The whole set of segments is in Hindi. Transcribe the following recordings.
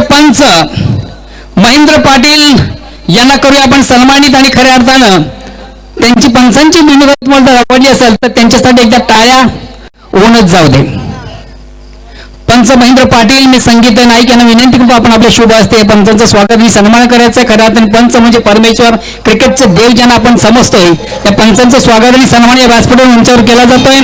पंच महेंद्र पाटील यांना करूया आपण सन्मानित. आणि खऱ्या अर्थानं त्यांची पंचांची भूमिका तुम्हाला जर आवडली असेल तर त्यांच्यासाठी एकदा टाळ्या होऊनच जाऊ दे. पंच महेंद्र पाटील मी संगीत नाईक यांना विनंती करतो आपण आपल्या शुभ असते पंचांचं स्वागत आणि सन्मान करायचं. खऱ्या अर्थाने पंच म्हणजे परमेश्वर, क्रिकेटचे देव ज्यांना आपण समजतोय त्या पंचांचं स्वागत आणि सन्मान या व्यासपीठ मंचावर केला जातोय.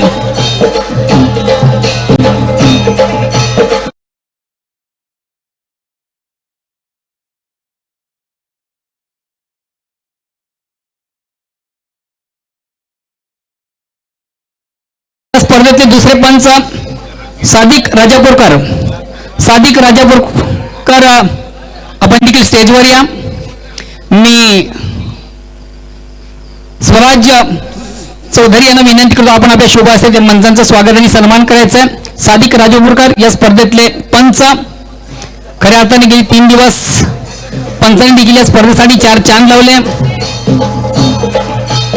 स्पर्धेतले दुसरे पंच सादिक राजापूरकर. सादिक राजापूरकर आपण देखील स्टेजवर या. मी स्वराज्य चौधरी यांना विनंती करतो आपण आपल्या शुभ असते मंचांचं स्वागत आणि सन्मान करायचं आहे. सादिक राजापूरकर या स्पर्धेतले पंच. खऱ्या अर्थाने गेली 3 दिवस पंचांनी देखील या स्पर्धेसाठी 4 चांद लावले.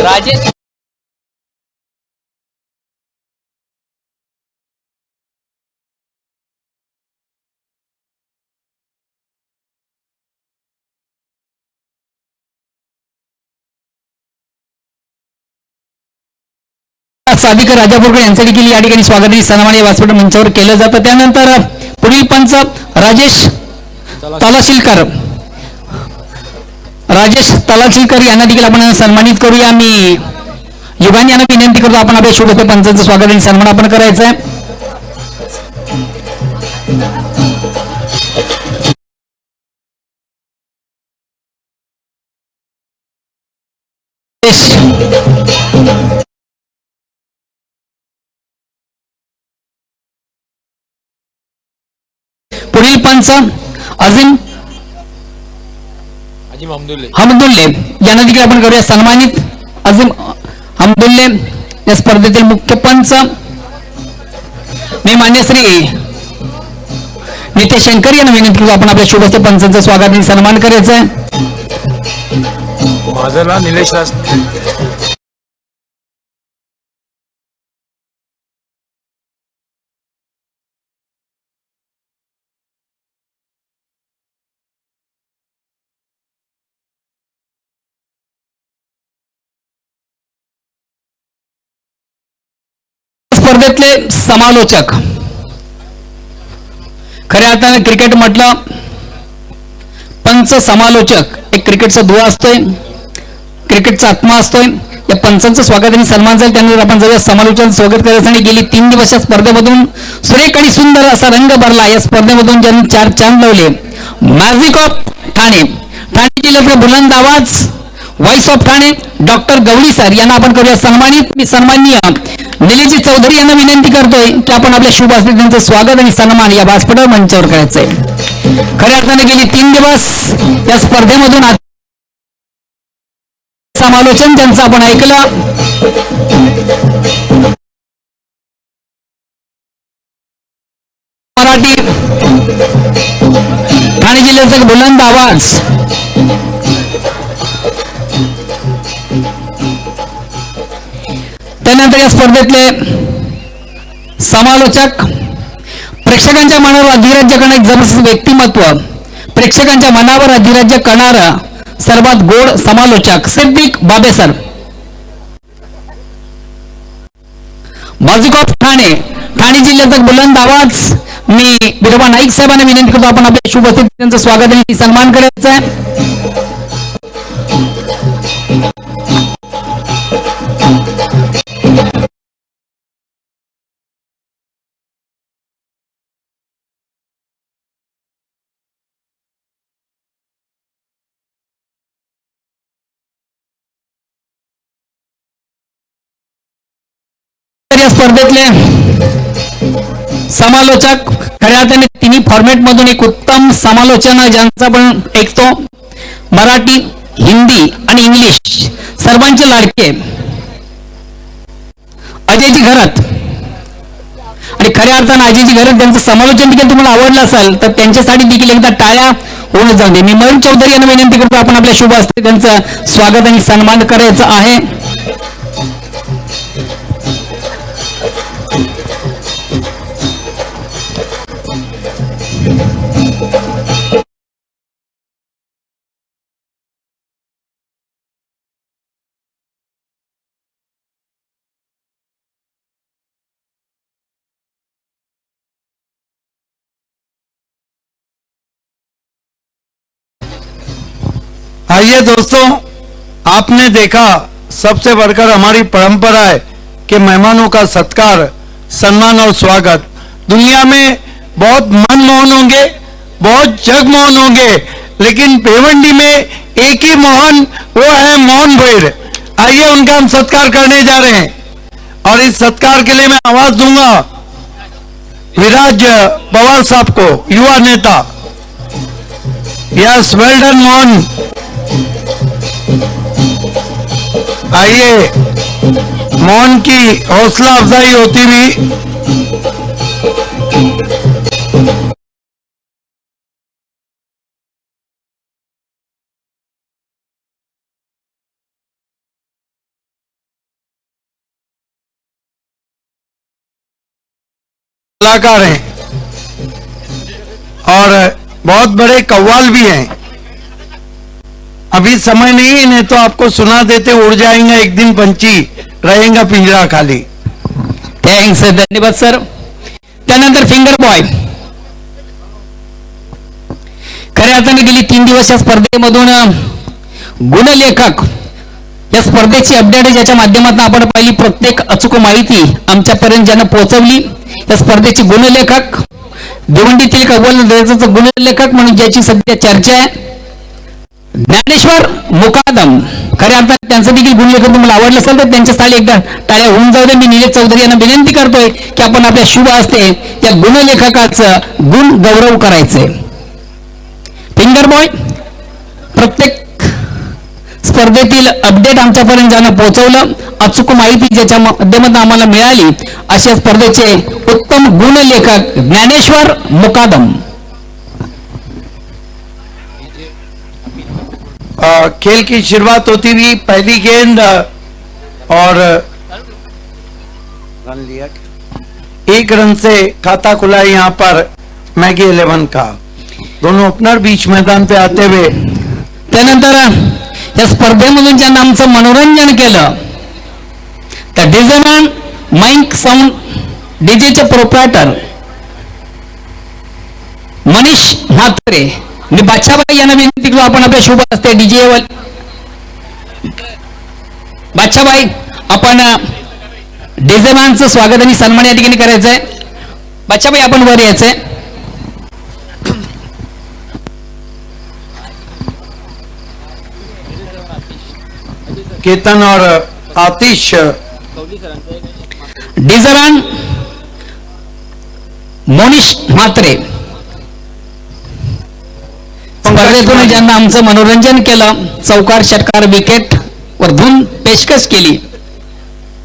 राजेश सादिक राजापूरकर यांचं देखील या ठिकाणी स्वागत आणि सन्मान या व्यासपीठ मंचावर केलं जातं. त्यानंतर पुढील पंच राजेश तलाशिलकर. राजेश तलाशिलकर यांना देखील आपण सन्मानित करूया. मी युगान यांना विनंती करतो आपण आपल्या शुभ पंचांचं स्वागत आणि सन्मान आपण करायचं आहे. पुढील पंच अजीम हमदुल्ले यांना देखील आपण करूया सन्मानित. अजीम हमदुल्ले या स्पर्धेतील मुख्य पंच. मी मान्य श्री नितेश शंकर यांना विनंती करतो आपण आपल्या शुभ पंचांचं स्वागत आणि सन्मान करायचं आहे. माझं नाव निलेश स्पर्धेतले समालोचक. खऱ्या अर्थाने क्रिकेट म्हटलं पंच समालोचक एक क्रिकेटचा दुवा असतोय, क्रिकेटचा आत्मा असतोय. या पंचांचं स्वागत आणि सन्मान झाला. त्यानंतर आपण जाऊया समालोचन स्वागत करण्यासाठी. गेली 3 दिवस या स्पर्धेमधून सुरेख आणि सुंदर असा रंग भरला. या स्पर्धेमधून ज्यांनी 4 चांद लावले मॅजिक ऑफ ठाणे, ठाणे जिल्ह्यातले बुलंद आवाज voice of Thane doctor Gawali sir यांना आपण करूया सन्मानित. मी सन्माननीय निलेशजी चौधरी यांना विनंती करतोय की आपण आपल्या शुभ असते त्यांचं स्वागत आणि सन्मान या व्यासपीठ मंचावर करायचंय. खऱ्या अर्थाने गेली 3 दिवस या स्पर्धेमधून समालोचन त्यांचं आपण ऐकलं. मराठी ठाणे जिल्ह्याचा बुलंद आवाज. त्यानंतर या स्पर्धेतले समालोचक प्रेक्षकांच्या मनावर अधिराज्य करणारे एक जबरदस्त व्यक्तिमत्व, प्रेक्षकांच्या मनावर अधिराज्य करणारा सर्वात गोड समालोचक सिद्दीक बाबे sir. Magic of Thane, Thane जिल्ह्याचा बुलंद आवाज. मी विरोबा नाईक साहेबांना विनंती करतो आपण आपल्या शुभ असते त्यांचं स्वागत आणि सन्मान करायचं आहे. या स्पर्धेतले समालोचक खऱ्या अर्थाने तिन्ही फॉर्मॅट मधून एक उत्तम समालोचना ज्यांचा आपण ऐकतो मराठी, हिंदी आणि इंग्लिश सर्वांचे लाडके अजयजी घरात. आणि खऱ्या अर्थाने अजयजी घरात त्यांचं समालोचन देखील तुम्हाला आवडलं असेल तर त्यांच्यासाठी देखील एकदा टाळ्या होऊन जाऊ दे. मी मयूर चौधरी यांना विनंती करतो आपण आपल्या शुभ असते त्यांचं स्वागत आणि सन्मान करायचं आहे. आइए दोस्तों, आपने देखा सबसे बढ़कर हमारी परंपरा है कि मेहमानों का सत्कार, सम्मान और स्वागत। दुनिया में बहुत मनमोहन होंगे, बहुत जगमोहन होंगे, लेकिन भिवंडी में एक ही मोहन, वो है मोहन भोईर। आइए उनका हम सत्कार करने जा रहे हैं और इस सत्कार के लिए मैं आवाज दूंगा विराज पवार साहब को, युवा नेता। Yes, well done Mohan. आइए, मोहन की हौसला अफजाई होती हुई कलाकार हैं और बहुत बड़े कव्वाल भी हैं। अभी समय नहीं है, नहीं तो आपको सुना देते, उड़ जाएंगे एक दिन पंछी, रहेगा पिंजरा खाली। थँक्स, धन्यवाद सर. त्यानंतर फिंगर बॉय. खऱ्या अर्थाने गेली 3 दिवस या स्पर्धेमधून गुणलेखक या स्पर्धेची अपडेट ज्याच्या माध्यमातून आपण पाहिली, प्रत्येक अचूक माहिती आमच्यापर्यंत ज्यानं पोहोचवली. या स्पर्धेचे गुणलेखक भिवंडीतील एक अव्वल दर्जाचा गुणलेखक म्हणून ज्याची सध्या चर्चा आहे, ज्ञानेश्वर मुकादम. खऱ्या अर्थाने त्यांचं देखील गुणलेखन तुम्हाला आवडलं असेल तर त्यांच्यासाठी एकदा टाळ्या होऊन जाऊ दे. मी निलेश चौधरी यांना विनंती करतोय की आपण आपल्या शुभ हस्ते या गुणलेखकाचं गुण गौरव करायचंय. फिंगर बॉय, प्रत्येक स्पर्धेतील अपडेट आमच्यापर्यंत ज्यानं पोहोचवलं, अचूक माहिती ज्याच्या माध्यमातून आम्हाला मिळाली, अशा स्पर्धेचे उत्तम गुणलेखक ज्ञानेश्वर मुकादम. खेल की शुरुआत होती हुई पहली गेंद और रन लिया, 1 रन से खाता खुला यहाँ पर मैगी 11 का. दोनों ओपनर बीच मैदान पे आते हुए. त्यानंतर या स्पर्धेमधून ज्यांना आमचं मनोरंजन केलं, त्या डिझायनर माइक साऊंड डीजेचे प्रोप्रायटर मनीष म्हात्रे. मी बादशाबाई यांना विनंती करतो, आपण आपल्या शुभ असते डीजे बादशाबाई, आपण डिझायनरचं स्वागत आणि सन्मान या ठिकाणी करायचंय. बादशाबाई आपण वर यायचंय. केतन और आतिश. डिझायनर मोनिश म्हात्रे. स्पर्धेतून ज्यांना आमचं मनोरंजन केलं, चौकार षटकार विकेट वर धून पेशकश केली.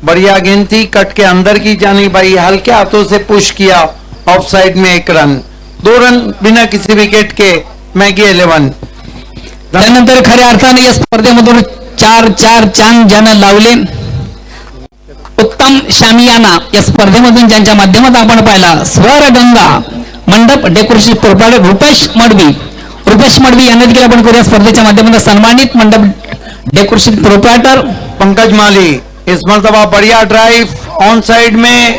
बढ़िया गेंद थी, कट के अंदर की जानी भाई, हल्के हाथों से पुश किया, ऑफ साइड में 1 रन, 2 रन बिना किसी विकेट के मैगी 11. त्यानंतर खऱ्या अर्थाने या स्पर्धेमधून 4 चांद ज्यानं लावले, उत्तम शामियाना या स्पर्धेमधून ज्यांच्या माध्यमातून आपण पाहिला, स्वरगंगा मंडप डेकोरेशन प्रोप्रायटर रुपेश मडवी यांना देखील आपण करूया स्पर्धेच्या माध्यमातून सन्मानित. मंडप डेकोरेशन प्रोप्रायटर पंकज माली. इस मर्तबा बढ़िया ड्राइव ऑन साइड में,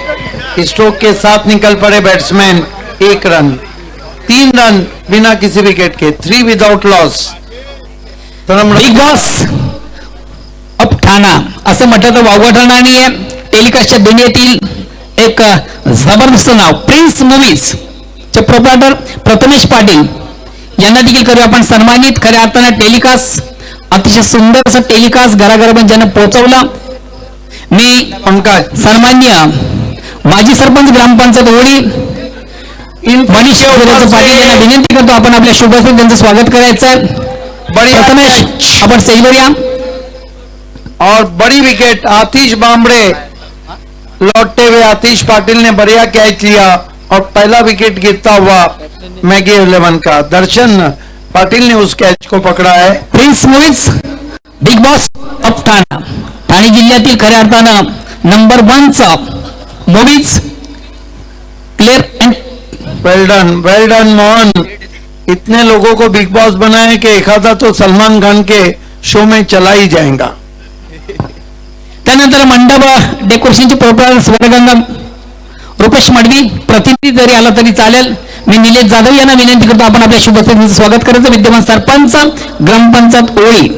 स्ट्रोक के साथ निकल पड़े बैट्समैन. 1 रन, 3 रन बिना किसी विकेट के, 3 without loss. Big boss of Thane असं म्हटलं तर वावगं ठरणार नाहीये. टेलिकास्टच्या दुनियेतील एक जबरदस्त नाव, प्रिन्स मूवीज चे प्रोप्रायटर प्रथमेश पाटील यांना देखील करूया आपण सन्मानित. खऱ्या अर्थानं टेलिकास्ट, अतिशय सुंदर असं टेलिकास्ट घराघरापर्यंत ज्यानं पोहोचवला. मी पंकज सन्मान्य माजी सरपंच ग्रामपंचायत ओळी मनीष पाटील यांना विनंती करतो, आपण आपल्या शुभ हस्ते त्यांचं स्वागत करायचं. प्रथमेश आपण सेलवर या. और बड़ी विकेट आतिश बामड़े, लौटते हुए आतिश पाटिल ने बढ़िया कैच लिया और पहला विकेट गिरता हुआ मैगी 11 का. दर्शन पाटिल ने उस कैच को पकड़ा है. Prince movies big boss of Thana, Thane जिल्ह्यातील खऱ्या अर्थानं नंबर 1चा movies clear and well done Mohan. इतने लोगों को बिग बॉस बनाए कि एक आधा तो सलमान खान के शो में चला ही जाएगा. त्यानंतर मंडप डेकोरेशनची प्रोप्रायटर स्वरगंगा रुपेश मडवी, प्रतिनिधी जरी आला तरी चालेल. मी निलेश जाधव यांना विनंती करतो आपण आपल्या शुभ उपस्थितीचं स्वागत करायचं. विद्यमान सरपंच ग्रामपंचायत ओळी.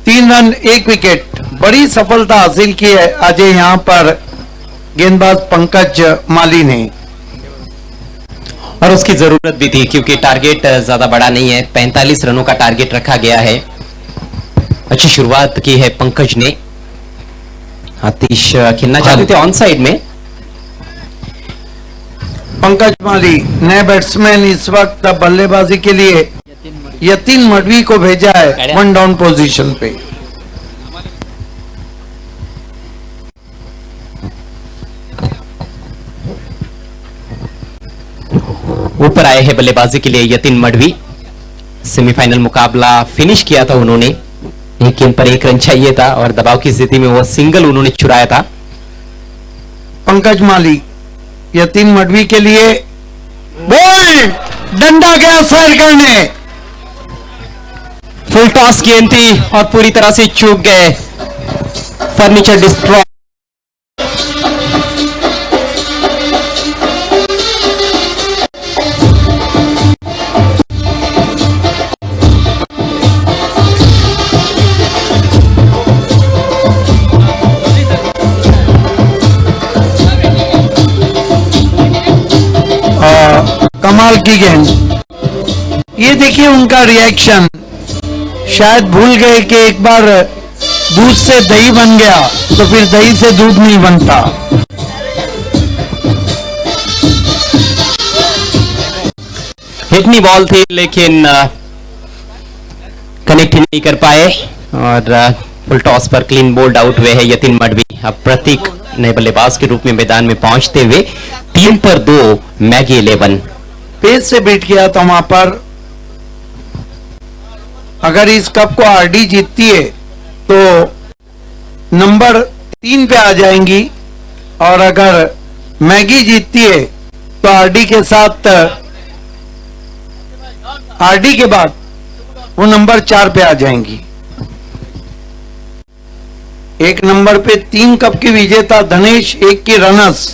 3 रन 1 विकेट, बड़ी सफलता हासिल की है आज यहाँ पर गेंदबाज पंकज माली ने, और उसकी जरूरत भी थी क्योंकि टारगेट ज्यादा बड़ा नहीं है, 45 रनों का टारगेट रखा गया है. अच्छी शुरुआत की है पंकज ने. आतिश खेलना चाहते थे ऑन साइड में. पंकज माली नए बैट्समैन इस वक्त बल्लेबाजी के लिए यतीन मडवी को भेजा है 1 डाउन पोजीशन पे. ऊपर आए हैं बल्लेबाजी के लिए यतीन मडवी. सेमीफाइनल मुकाबला फिनिश किया था उन्होंने, 1 गेंद पर 1 रन चाहिए था और दबाव की स्थिति में वो सिंगल उन्होंने चुराया था. पंकज माली यतीन मडवी के लिए बॉल, डंडा गया फायर करने. फुल टॉस गेंद थी और पूरी तरह से चूक गए. Furniture destroy. कमाल की गेंद. ये देखिए उनका रिएक्शन, शायद भूल गए कि एक बार दूध से दही बन गया तो फिर दही से दूध नहीं बनता. हिटनी बॉल थी लेकिन कनेक्ट ही नहीं कर पाए और फुल टॉस पर क्लीन बोल्ड आउट हुए हैं यतीन मडवी. अब प्रतीक नए बल्लेबाज के रूप में मैदान में पहुंचते हुए 3 पर 2 मैगी 11. पेस से बीट किया था वहां पर. अगर इस कप को आरडी जीतती है तो नंबर 3 पे आ जाएंगी और अगर मैगी जीतती है तो आरडी के साथ, आरडी के बाद वो नंबर 4 पे आ जाएंगी. 1 नंबर पे 3 कप की विजेता धनेश, 1 की रनर्स,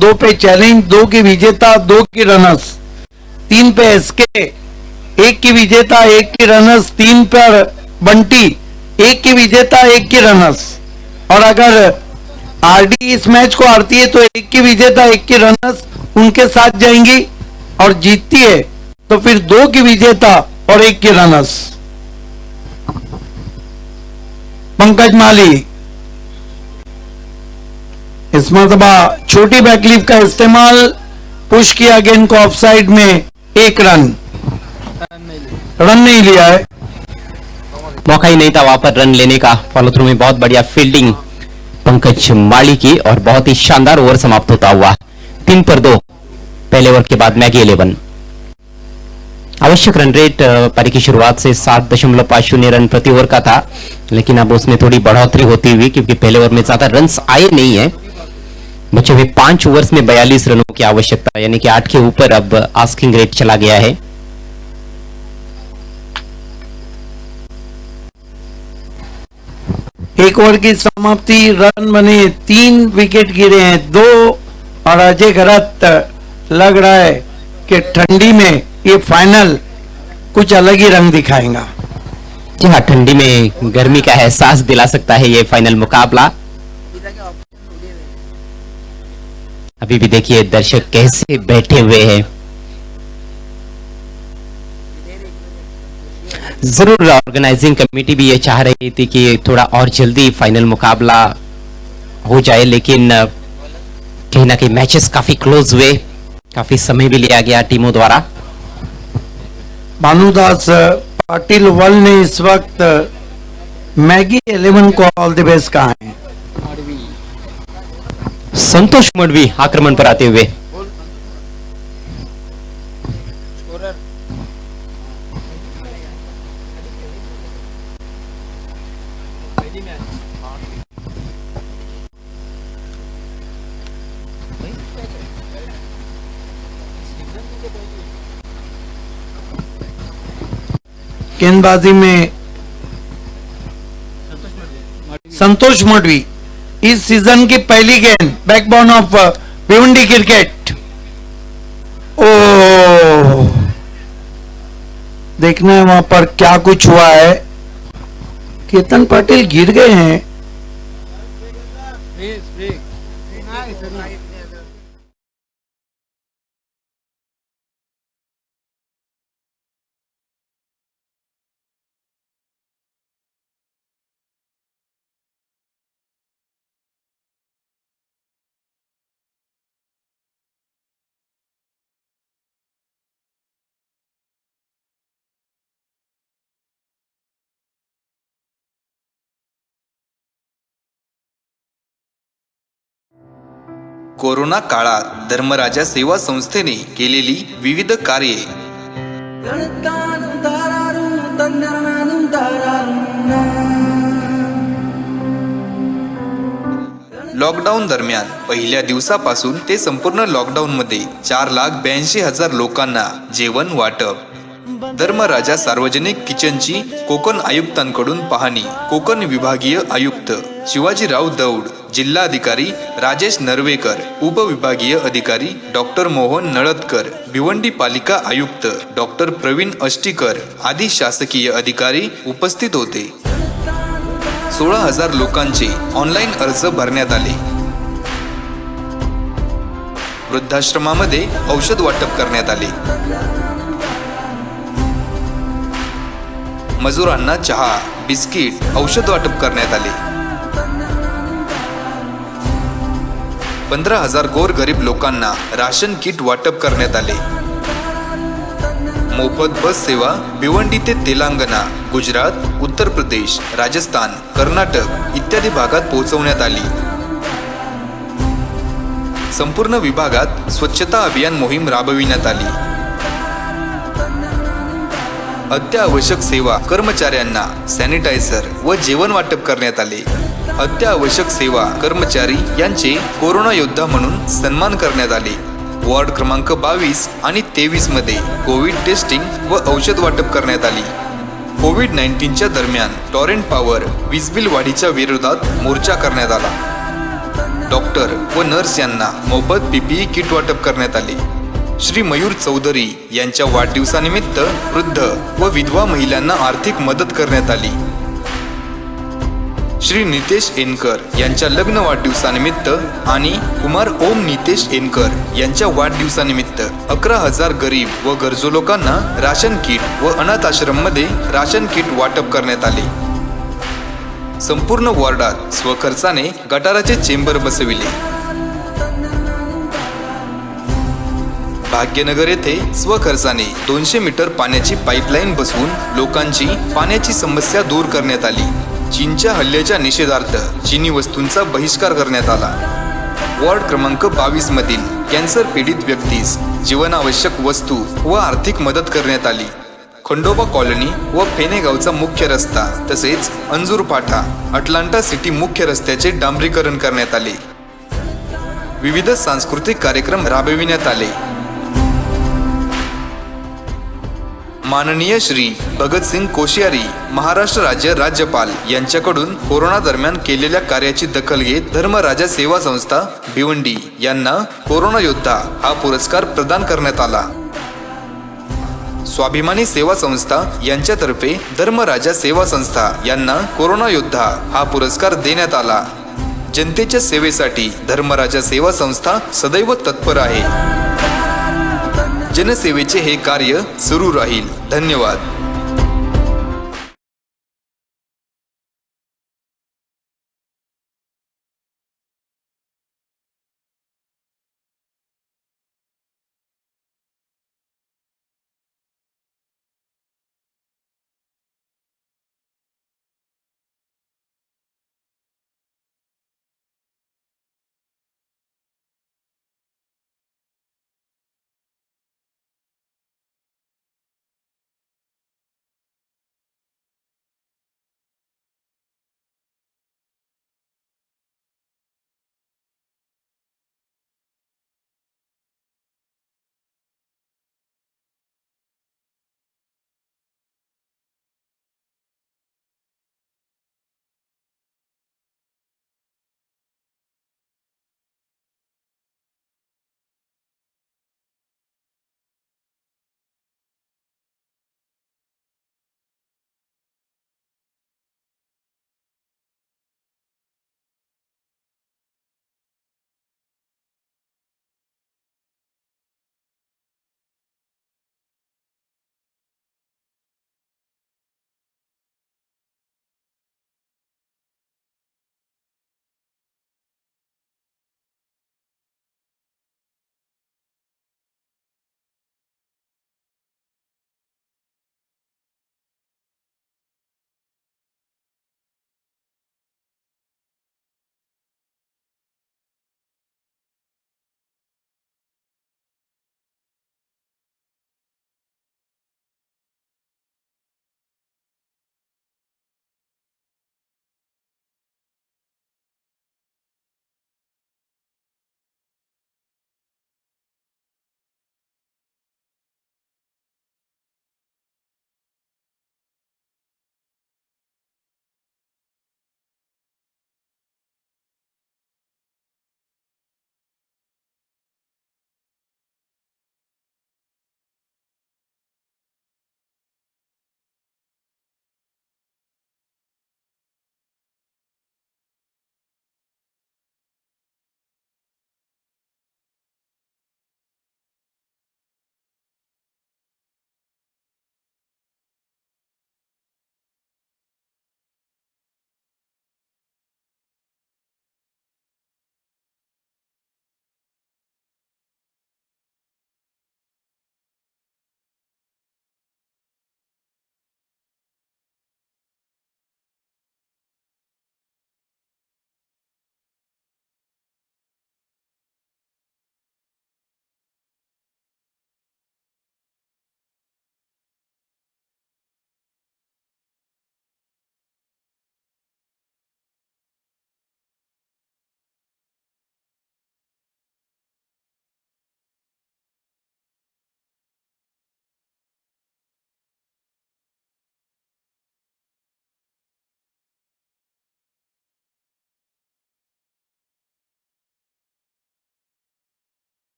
2 पे चैलेंज, 2 की विजेता, 2 की रनर्स, 3 पे एसके, 1 की विजेता, 1 की रनर्स, 3 पर बंटी, 1 की विजेता, 1 की रनर्स. और अगर आरडी इस मैच को हारती है तो 1 की विजेता, 1 की रनर्स उनके साथ जाएंगी और जीतती है तो फिर 2 की विजेता और 1 की रनर्स. पंकज माली इस मरतबा छोटी बैकलीफ का इस्तेमाल, पुश किया गेंद को ऑफसाइड में. 1 रन नहीं लिया है. मौका ही नहीं था वहां पर रन लेने का. फॉलो थ्रू में बहुत बढ़िया फील्डिंग पंकज माली की और बहुत ही शानदार ओवर समाप्त होता हुआ 3 पर 2 पहले ओवर के बाद मैगी 11. आवश्यक रन रेट पारी की शुरुआत से 7.50 रन प्रति ओवर का था, लेकिन अब उसमें थोड़ी बढ़ोतरी होती हुई क्योंकि पहले ओवर में ज्यादा रन्स आए नहीं है. बच्चे हुए 5 ओवर्स में 42 रनों की आवश्यकता, यानी कि 8 के ऊपर अब आस्किंग रेट चला गया है. एक ओवर की समाप्ति, रन बने, 3 विकेट गिरे हैं, 2. और अजय घरत लग रहा है कि ठंडी में ये फाइनल कुछ अलग ही रंग दिखाएगा. जी हाँ, ठंडी में गर्मी का एहसास दिला सकता है ये फाइनल मुकाबला. अभी भी देखिए दर्शक कैसे बैठे हुए हैं. जरूर ऑर्गेनाइजिंग कमेटी भी ये चाह रही थी कि थोड़ा और जल्दी फाइनल मुकाबला हो जाए, लेकिन कहीं ना कहीं मैचेस काफी क्लोज हुए, काफी समय भी लिया गया टीमों द्वारा. भानुदास पाटिल वर्ल्ड ने इस वक्त मैगी 11 को ऑल द बेस्ट कहा है. संतोष मडवी आक्रमण पर आते हुए. गेंदबाजी में संतोष मडवी इस सीजन की पहली गेंद, बैकबोन ऑफ भिवंडी क्रिकेट. ओ, देखना है वहां पर क्या कुछ हुआ है। केतन पाटिल गिर गए हैं। कोरोना काळात धर्मराजा सेवा संस्थेने केलेली विविध कार्ये. लॉकडाऊन दरम्यान पहिल्या दिवसापासून ते संपूर्ण लॉकडाऊनमध्ये 4,82,000 लोकांना जेवण वाटप. धर्मराजा सार्वजनिक किचनची कोकण आयुक्तांकडून पाहणी. कोकण विभागीय आयुक्त शिवाजीराव दौड, जिल्हाधिकारी राजेश नर्वेकर, उपविभागीय अधिकारी डॉक्टर मोहन नळदकर, भिवंडी पालिका आयुक्त डॉक्टर प्रवीण अष्टीकर आदी शासकीय अधिकारी उपस्थित होते. 16,000 लोकांचे ऑनलाईन अर्ज भरण्यात आले. वृद्धाश्रमामध्ये औषध वाटप करण्यात आले. मजुरांना चहा, बिस्किट, औषध वाटप करण्यात आले. 15,000 गोरगरीब लोकांना राशन किट वाटप करण्यात आले. मोफत बस सेवा भिवंडी ते तेलंगणा, गुजरात, उत्तर प्रदेश, राजस्थान, कर्नाटक इत्यादी भागात पोहोचवण्यात आली. संपूर्ण विभागात स्वच्छता अभियान मोहीम राबविण्यात आली. अत्यावश्यक सेवा कर्मचाऱ्यांना सॅनिटायझर व जेवण वाटप करण्यात आले. अत्यावश्यक सेवा कर्मचारी यांचे कोरोना योद्धा म्हणून सन्मान करण्यात आले. वॉर्ड क्रमांक 22 आणि 23 मध्ये कोविड टेस्टिंग व औषध वाटप करण्यात आली. कोविड-19च्या दरम्यान टॉरेंट पॉवर वीज बिल वाढीच्या विरोधात मोर्चा करण्यात आला. डॉक्टर व नर्स यांना मोफत पीपीई किट वाटप करण्यात आले. श्री मयूर चौधरी यांच्या वाढदिवसानिमित्त वृद्ध व विधवा महिलांना आर्थिक मदत करण्यात आली. श्री नितेश एनकर यांच्या लग्न वाढदिवसानिमित्त आणि कुमार ओम नितेश एनकर यांच्या वाढदिवसानिमित्त 11,000 गरीब व गरजू लोकांना राशन किट व अनाथ आश्रममध्ये राशन किट वाटप करण्यात आले. संपूर्ण वॉर्डात स्वखर्चाने गटाराचे चेंबर बसविले. भाग्यनगर येथे स्वखर्चाने 200 मीटर पाण्याची पाईपलाईन बसवून लोकांची पाण्याची समस्या दूर करण्यात आली. चीनच्या हल्ल्याच्या निषेधार्थ चीनी वस्तूंचा बहिष्कार करण्यात आला. वॉर्ड क्रमांक 22 मधील कॅन्सर पीडित व्यक्तीस जीवनावश्यक वस्तू व आर्थिक मदत करण्यात आली. खंडोबा कॉलनी व फेनेगावचा मुख्य रस्ता तसेच अंजूर फाटा अटलांटा सिटी मुख्य रस्त्याचे डांबरीकरण करण्यात आले. विविध सांस्कृतिक कार्यक्रम राबविण्यात आले. माननीय श्री भगतसिंग कोश्यारी महाराष्ट्र राज्य राज्यपाल यांच्याकडून कोरोना दरम्यान केलेल्या कार्याची दखल घेत धर्मराजा सेवा संस्था भिवंडी यांना कोरोना योद्धा हा पुरस्कार प्रदान करण्यात आला. स्वाभिमानी सेवा संस्था यांच्यातर्फे धर्मराजा सेवा संस्था यांना कोरोना योद्धा हा पुरस्कार देण्यात आला. जनतेच्या सेवेसाठी धर्मराजा सेवा संस्था सदैव तत्पर आहे. जनसेवेचे हे कार्य सुरू राहील. धन्यवाद.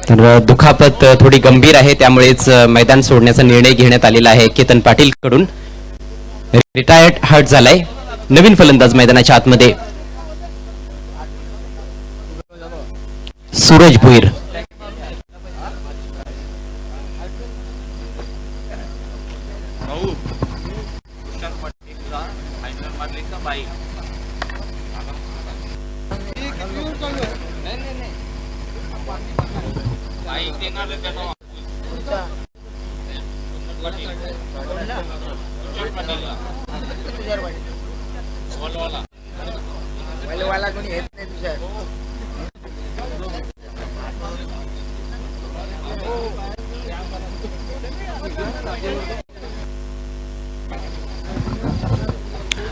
तर दुखापत थोडी गंभीर आहे, त्यामुळेच मैदान सोडण्याचा निर्णय घेण्यात आलेला आहे केतन पाटील कडून. रिटायर्ड हर्ट झालाय. नवीन फलंदाज मैदानाच्या आतमध्ये सूरज भुईर.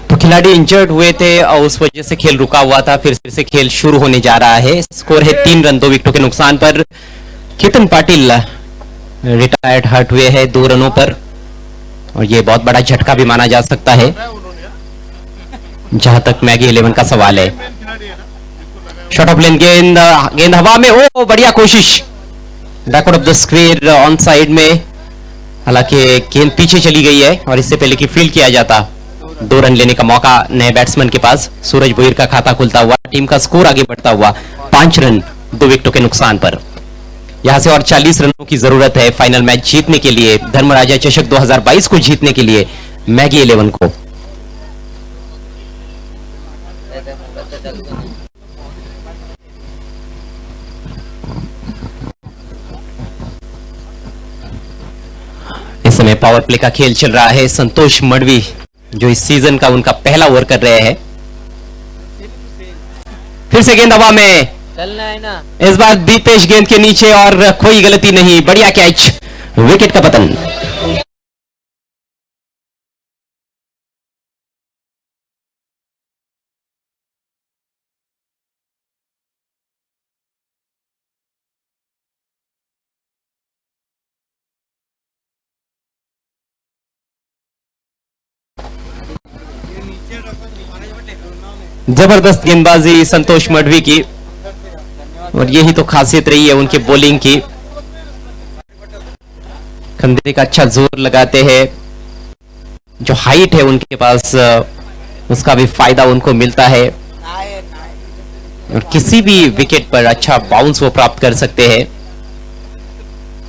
तो खिलाड़ी इंजर्ड हुए थे और उस वजह से खेल रुका हुआ था. फिर से खेल शुरू होने जा रहा है. स्कोर है 3 रन 2 विकेटों के नुकसान पर. केतन पाटिल रिटायर्ड हर्ट हुए हैं 2 रनों पर, और ये बहुत बड़ा झटका भी माना जा सकता है जहां तक मैगी 11 का सवाल है. शॉट ऑफ लेन गेंद, गेंद हवा में. ओ बढ़िया कोशिश backward of the square on side में. हालांकि गेंद पीछे चली गई है और इससे पहले कि फील्ड किया जाता 2 रन लेने का मौका नए बैट्समैन के पास. सूरज भुईर का खाता खुलता हुआ, टीम का स्कोर आगे बढ़ता हुआ 5 रन 2 विकेटों के नुकसान पर. यहां से और 40 रनों की जरूरत है फाइनल मैच जीतने के लिए, धर्मराजा चषक 2022 को जीतने के लिए मैगी 11 को. इस समय पावर प्ले का खेल चल रहा है. संतोष मडवी जो इस सीजन का उनका पहला ओवर कर रहे हैं. फिर से गेंद हवा में, चलना है ना. इस बार दीपेश गेंद के नीचे और कोई गलती नहीं. बढ़िया कैच, विकेट का पतन. जबरदस्त गेंदबाजी संतोष मडवी की, और यही तो खासियत रही है उनके बॉलिंग की. कंधे का अच्छा जोर लगाते हैं. जो हाइट है उनके पास उसका भी फायदा उनको मिलता है, और किसी भी विकेट पर अच्छा बाउंस वो प्राप्त कर सकते हैं.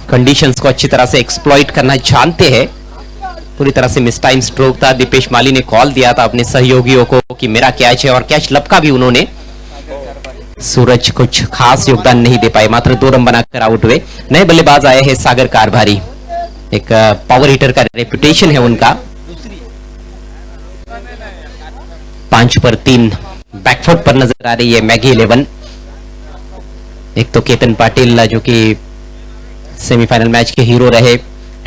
कंडीशंस को अच्छी तरह से एक्सप्लॉइट करना जानते हैं. पूरी तरह से मिस टाइम स्ट्रोक था. दीपेश माली ने कॉल दिया था अपने सहयोगियों को कि मेरा कैच है, और कैच लपका भी उन्होंने. सूरज कुछ खास योगदान नहीं दे पाए, मात्र 2 रन बनाकर आउट हुए. नए बल्लेबाज आए हैं सागर कारभारी. एक पावर हिटर का रेपुटेशन है उनका. 5 पर 3 बैकफुट पर नजर आ रही है मैगी 11. एक तो केतन पाटिल जो कि सेमीफाइनल मैच के हीरो रहे,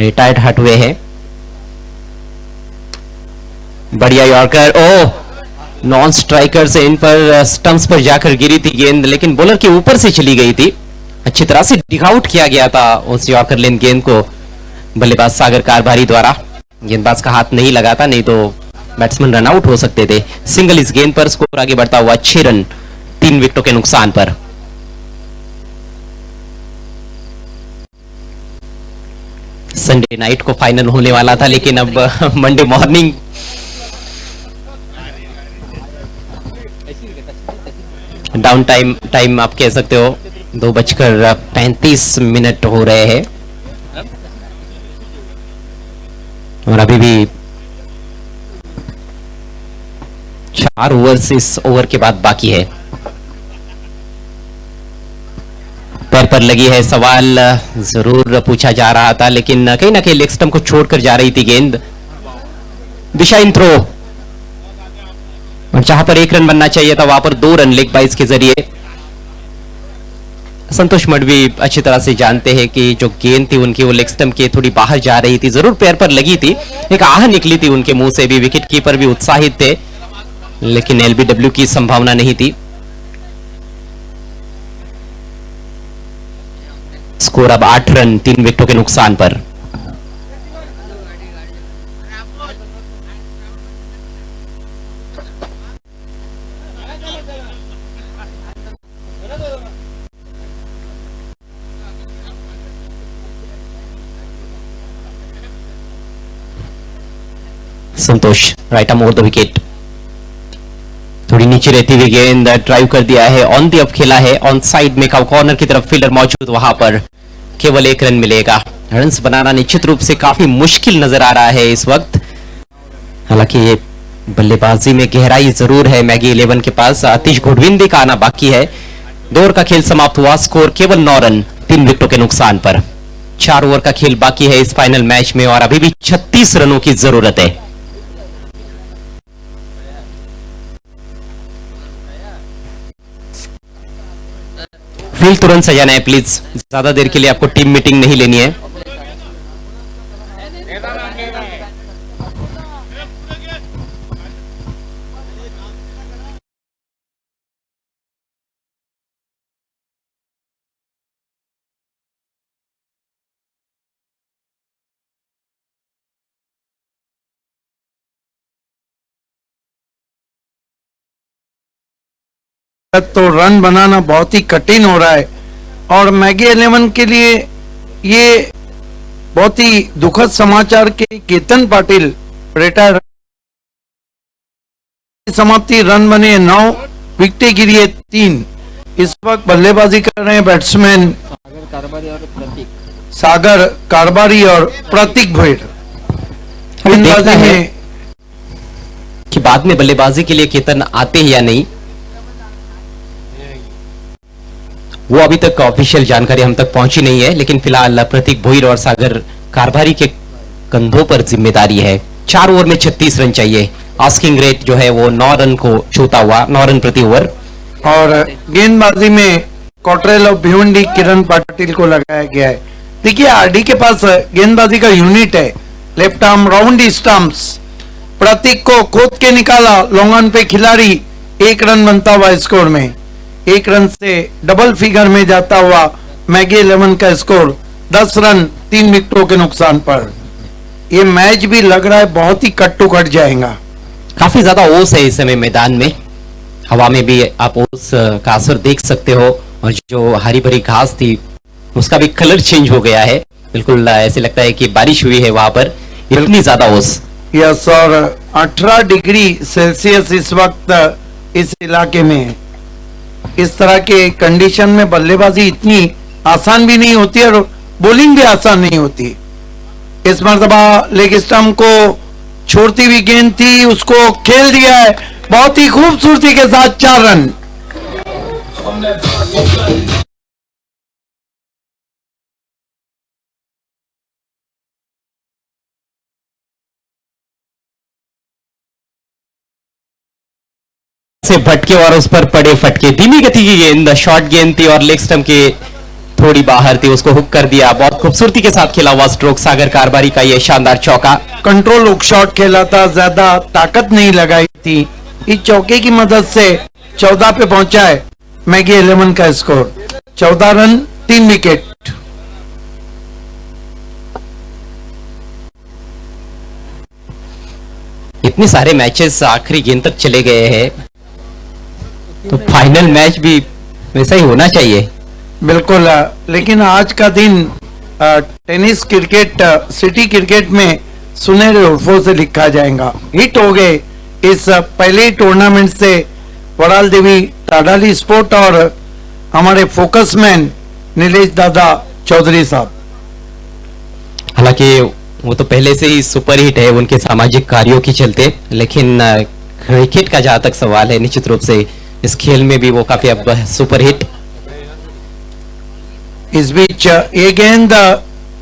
रिटायर्ड हट हुए हैं. बढ़िया यॉर्कर. ओ नॉन स्ट्राइकर से इन पर स्टंप्स पर जाकर गिरी थी गेंद, लेकिन बॉलर के ऊपर से चली गई थी. अच्छी तरह से डिग आउट किया गया था उस यॉर्कर लेन गेंद को बल्लेबाज सागर कारभारी द्वारा. गेंदबाज का हाथ नहीं लगा था, नहीं तो बैट्समैन रन आउट हो सकते थे. सिंगल इस गेंद पर. स्कोर आगे बढ़ता हुआ 6 रन 3 विकेटों के नुकसान पर. संडे नाइट को फाइनल होने वाला था, लेकिन अब मंडे मॉर्निंग. डाउन टाइम आप कह सकते हो. 2:35 हो रहे हैं, और अभी भी 4 ओवर्स इस ओवर के बाद बाकी है. पैर पर लगी है, सवाल जरूर पूछा जा रहा था, लेकिन कहीं ना कहीं लेग स्टंप को छोड़कर जा रही थी गेंद. दिशा इन थ्रो, और जहां पर 1 रन बनना चाहिए था वहां पर 2 रन लेग बाइज के जरिए. संतोष मडवी अच्छी तरह से जानते हैं कि जो गेंद थी उनकी वो लेग स्टंप के थोड़ी बाहर जा रही थी. जरूर पैर पर लगी थी, एक आह निकली थी उनके मुंह से भी. विकेट कीपर भी उत्साहित थे, लेकिन एलबीडब्ल्यू की संभावना नहीं थी. स्कोर अब 8 रन 3 विकेटों के नुकसान पर. Santosh right arm over the wicket, थोड़ी नीचे रहती हुई गेंद ड्राइव कर दिया है, ऑन दी अप खेला है, ऑन साइड में कॉर्नर की तरफ फील्डर मौजूद, वहां पर केवल 1 रन मिलेगा। रन्स बनाना निश्चित रूप से काफी मुश्किल नजर आ रहा है इस वक्त। हालांकि ये बल्लेबाजी में गहराई जरूर है मैगी 11 के पास। आतिश घुड़विंदी का आना बाकी है। 2 ओवर का खेल समाप्त हुआ, स्कोर केवल 9 रन 3 विकेटों के नुकसान पर। 4 ओवर का खेल बाकी है इस फाइनल मैच में और अभी भी 36 रनों की जरूरत है। फील्ड तुरंत सजाना है प्लीज, ज्यादा देर के लिए आपको टीम मीटिंग नहीं लेनी है। तो रन बनाना बहुत ही कठिन हो रहा है और मैगी 11 के लिए ये बहुत ही दुखद समाचार के केतन पाटिल रिटायर। समाप्ति रन बने 9, विकेटें गिरी है 3। इस वक्त बल्लेबाजी कर रहे हैं बैट्समैन सागर कारबारी और प्रतीक भोईर। गेंदबाजी में कि बाद में बल्लेबाजी के लिए केतन आते हैं या नहीं, वो अभी तक ऑफिशियल जानकारी हम तक पहुंची नहीं है, लेकिन फिलहाल प्रतीक भोईर और सागर कारभारी के कंधों पर जिम्मेदारी है। 4 ओवर में 36 रन चाहिए। आस्किंग रेट जो है वो 9 रन को छूता हुआ, 9 रन प्रति ओवर। और गेंदबाजी में कॉटरेल और भिवंडी किरण पाटिल को लगाया गया है। देखिए आरडी के पास गेंदबाजी का यूनिट है, लेफ्ट आर्म राउंड स्टंप्स। प्रतीक को खोद के निकाला, लॉन्ग ऑन पे खिलाड़ी, 1 रन बनता हुआ स्कोर में। 1 रन से डबल फिगर में जाता हुआ मैगी 11 का स्कोर 10 रन 3 विकेटों के नुकसान पर। ये मैच भी लग रहा है बहुत ही कट टू कट जाएगा। काफी ज्यादा ओस है इस समय मैदान में, हवा में भी आप ओस का असर देख सकते हो और जो हरी भरी घास थी उसका भी कलर चेंज हो गया है। बिल्कुल ऐसे लगता है कि बारिश हुई है वहां पर, इतनी ज्यादा ओस। यस, और 18 डिग्री सेल्सियस इस वक्त इस इलाके में है। इस तरह के कंडीशन में बल्लेबाजी इतनी आसान भी नहीं होती और बॉलिंग भी आसान नहीं होती। इस मर्तबा लेग स्टंप को छोड़ती हुई गेंद थी, उसको खेल दिया है बहुत ही खूबसूरती के साथ 4 रन। से भटके और उस पर पड़े फटके। धीमी गति की गेंद, शॉर्ट गेंद थी और लेग स्टंप के थोड़ी बाहर थी, उसको हुक कर दिया। बहुत खूबसूरती के साथ खेला हुआ स्ट्रोक सागर कारबारी का ये शानदार चौका। कंट्रोल हुक शॉट खेला था, ज्यादा ताकत नहीं लगाई थी। इस चौके की मदद से 14 पे पहुंचा है मैगी 11 का स्कोर, 14 रन 3 विकेट। इतने सारे मैचेस आखिरी गेंद तक चले गए हैं, तो फाइनल मैच भी वैसा ही होना चाहिए। बिल्कुल, लेकिन आज का दिन टेनिस क्रिकेट, सिटी क्रिकेट में सुनहरे हर्फों से लिखा जाएगा। हिट हो गए इस पहले टूर्नामेंट से वड़ाल देवी टाडाली स्पोर्ट और हमारे फोकसमैन नीलेश दादा चौधरी साहब। हालांकि वो तो पहले से ही सुपर हिट है उनके सामाजिक कार्यों के चलते, लेकिन क्रिकेट का जहां तक सवाल है निश्चित रूप से इस खेल में भी वो काफी अब सुपर हिट। इस बीच ये गेंद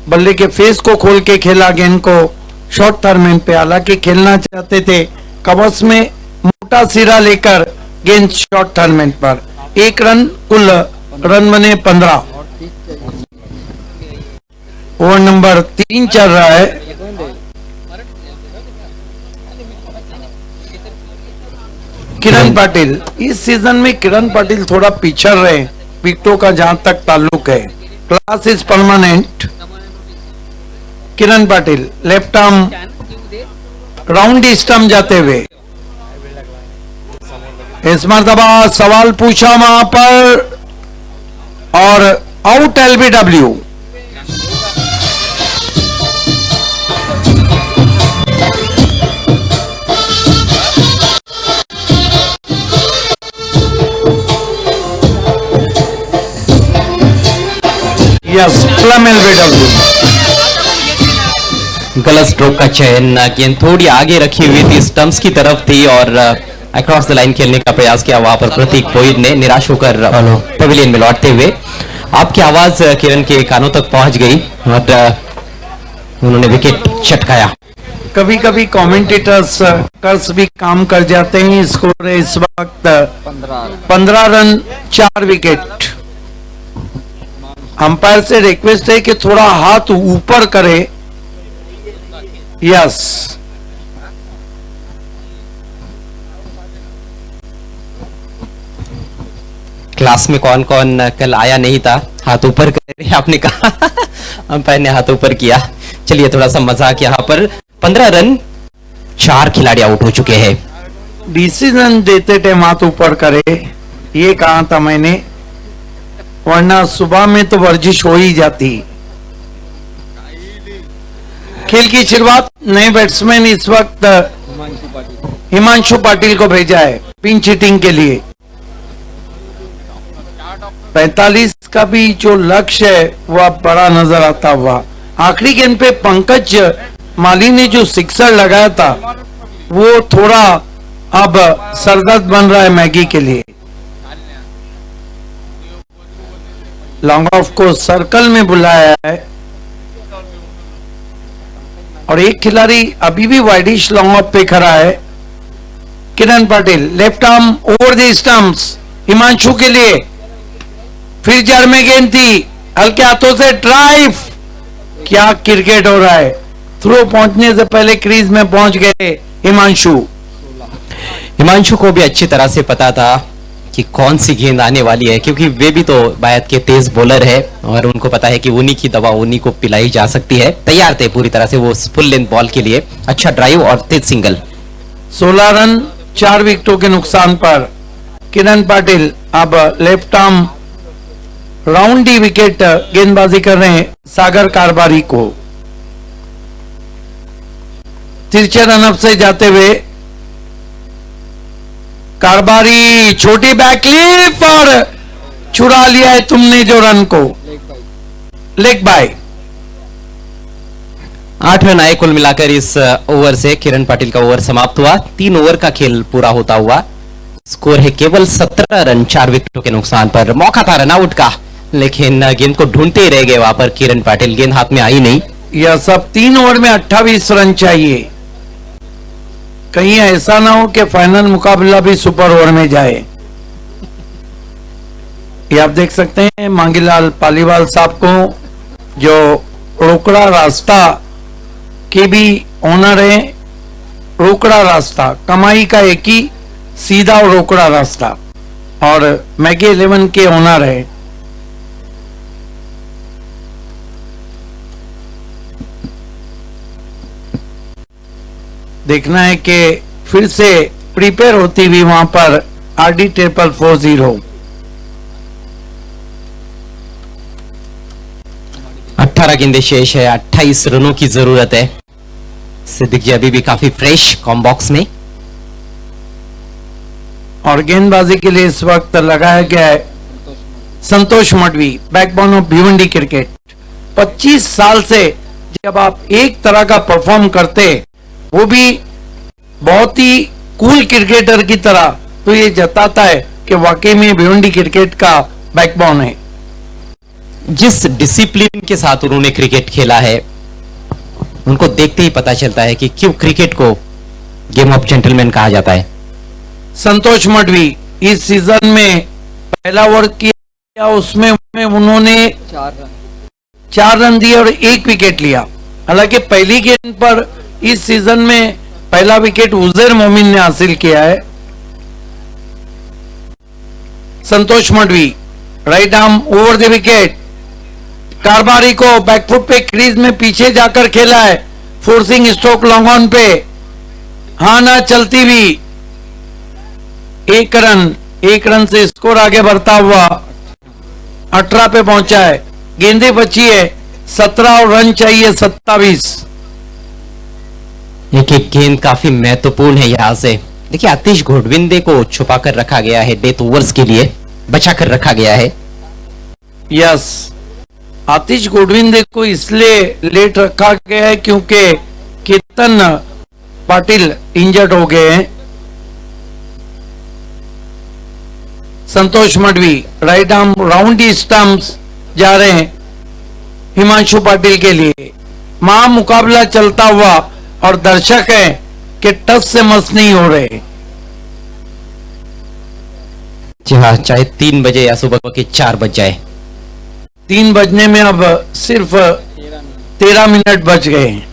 बल्ले के फेस को खोल के खेला, गेंद को शॉर्ट टर्मिन पे, हालांकि खेलना चाहते थे कवच में मोटा सिरा लेकर गेंद शॉर्ट टर्मिन पर। 1 रन, कुल रन बने 15। ओवर नंबर 3 चल रहा है। किरण पाटिल, इस सीजन में किरण पाटिल थोड़ा पिछड़ रहे हैं विकेटों का जहां तक ताल्लुक है। Class is permanent. Kiran Patil left arm round stump जाते हुए, इस मर्तबा सवाल पूछा वहां पर और out LBW. Yes plum LBW. गलत स्ट्रोक का चयन, गेंद थोड़ी आगे रखी हुई थी, स्टंप्स की तरफ थी और अक्रॉस द लाइन खेलने का प्रयास किया वहां पर प्रतीक पोइड ने, निराश होकर पवेलियन में लौटते हुए। आपकी आवाज किरण के कानों तक पहुंच गई और उन्होंने विकेट चटकाया। कभी कभी कमेंटेटर्स कर्स भी काम कर जाते हैं। स्कोर है इस वक्त 15 रन 4 विकेट। अंपायर से रिक्वेस्ट है कि थोड़ा हाथ ऊपर करे। यस, क्लास में कौन कौन कल आया नहीं था, हाथ ऊपर करे आपने कहा। अंपायर ने हाथ ऊपर किया। चलिए थोड़ा सा मजाक यहाँ पर। 15 रन 4 खिलाड़ी आउट हो चुके हैं। डिसीजन देते टाइम हाथ ऊपर करे, ये कहा था मैंने, वरना सुबह में तो वर्जिश हो ही जाती। खेल की शुरुआत नए बैट्समैन इस वक्त हिमांशु पाटिल को भेजा है पिंच हिटिंग के लिए। 45 का भी जो लक्ष्य है वह बड़ा नजर आता हुआ। आखिरी गेंद पे पंकज माली ने जो सिक्सर लगाया था वो थोड़ा अब सरदर्द बन रहा है मैगी के लिए। लॉन्ग ऑफ को सर्कल में बुलाया है और एक खिलाड़ी अभी भी वाइडिश लॉन्ग ऑफ पे खड़ा है। Kiran Patil left arm over the stumps Himanshu के लिए, फिर जड़ में गेंद थी, हल्के हाथों से ड्राइव। क्या क्रिकेट हो रहा है। थ्रो पहुंचने से पहले क्रीज में पहुंच गए हिमांशु। हिमांशु को भी अच्छी तरह से पता था कि कौन सी गेंद आने वाली है, क्योंकि वे भी तो बायत के तेज बॉलर है और उनको पता है कि उन्हीं की दवा उन्हीं को पिलाई जा सकती है। तैयार थे पूरी तरह से वो फुल लेंथ बॉल के लिए। अच्छा ड्राइव और तेज सिंगल। 16 रन 4 विकेटों के नुकसान पर किरण पाटिल अब left arm round D wicket गेंदबाजी कर रहे हैं सागर कारबारी को। तिरछे रनअप से जाते हुए कारबारी छोटी बैकलिप और छुड़ा लिया है तुमने जो रन को, लेग बाय। 8 रन आए कुल मिलाकर इस ओवर से। किरण पाटिल का ओवर समाप्त हुआ। 3 ओवर का खेल पूरा होता हुआ स्कोर है केवल 17 रन 4 विकेटों के नुकसान पर। मौका था रनआउट का, लेकिन गेंद को ढूंढते ही रह गए वहां पर किरण पाटिल। गेंद हाथ में आई नहीं। यह सब 3 ओवर में 28 रन चाहिए। कहीं ऐसा ना हो कि फाइनल मुकाबला भी सुपर ओवर में जाए। ये आप देख सकते हैं मांगीलाल पालीवाल साहब को, जो रोकड़ा रास्ता के भी ओनर है। रोकड़ा रास्ता कमाई का एक ही सीधा और रोकड़ा रास्ता, और मैगी 11 के ओनर है। देखना है कि फिर से प्रिपेयर होती हुई वहां पर RD 440। 18 गेंदें शेष है, 28 रनों की जरूरत है। सिद्दीक जी अभी भी काफी फ्रेश कॉम बॉक्स में। और गेंदबाजी के लिए इस वक्त लगाया गया है Santosh Madvi, backbone of Bhiwandi cricket. 25 साल से जब आप एक तरह का परफॉर्म करते, वो भी बहुत ही कूल क्रिकेटर की तरह, तो ये जताता है कि वाकई में भिवंडी क्रिकेट का बैकबोन है। जिस डिसिप्लिन के साथ उन्होंने क्रिकेट खेला है, उनको देखते ही पता चलता है कि क्यों क्रिकेट को गेम ऑफ जेंटलमैन कहा जाता है। संतोष मडवी इस सीजन में पहला ओवर किया, उसमें उन्होंने 4 रन दिए और 1 विकेट लिया। हालांकि पहली गेंद पर इस सीजन में पहला विकेट उजैर मोमिन ने हासिल किया है। Santosh Madvi right arm over the wicket. कारबारी को बैकफुट पे क्रीज में पीछे जाकर खेला है, फोर्सिंग स्ट्रोक लॉन्ग ऑन पे। हाँ ना चलती हुई 1 रन से स्कोर आगे बढ़ता हुआ 18 पे पहुंचा है। गेंदें बची है 17 और रन चाहिए 27। एक गेंद काफी महत्वपूर्ण है यहां से। देखिए आतिश घोड़विंदे को छुपा कर रखा गया है, डेथ ओवर्स के लिए बचा कर रखा गया है। यस, आतिश गोडविंदे को इसलिए लेट रखा गया है क्योंकि केतन पाटिल इंजर्ड हो गए हैं। Santosh Madvi right arm round the stumps जा रहे हैं हिमांशु पाटिल के लिए। महामुकाबला चलता हुआ और दर्शक हैं कि टस से मस नहीं हो रहे। जी हाँ, चाहे 3 बजे या सुबह के 4 बज जाए। 3 बजने में अब सिर्फ 13 मिनट बच गए हैं।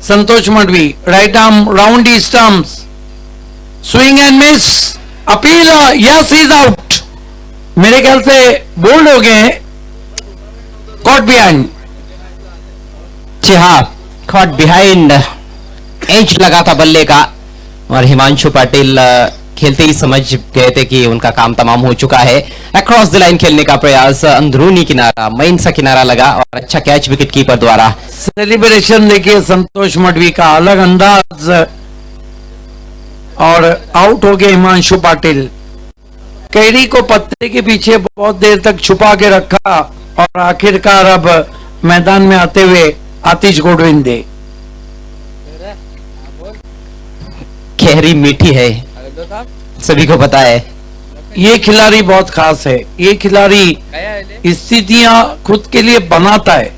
Santosh Madvi right arm round the stumps swing and miss appeal yes is out. मेरे ख्याल से बोल्ड हो गए हैं। Caught behind. जी हाँ, कॉट बिहाइंड, एज लगा था बल्ले का और हिमांशु पाटिल खेलते ही समझ गए थे कि उनका काम तमाम हो चुका है। अक्रॉस द लाइन खेलने का प्रयास, अंदरूनी किनारा, मेन सा किनारा लगा और अच्छा कैच विकेट कीपर द्वारा। सेलिब्रेशन देखिए संतोष मडवी का, अलग अंदाज, और आउट हो गए हिमांशु पाटिल। कैरी को पत्ते के पीछे बहुत देर तक छुपा के रखा और आखिरकार अब मैदान में आते हुए आतिश गोडविंदे। गहरी मीठी है, सभी को पता है। ये खिलाड़ी बहुत खास है। ये खिलाड़ी स्थितियां खुद के लिए बनाता है।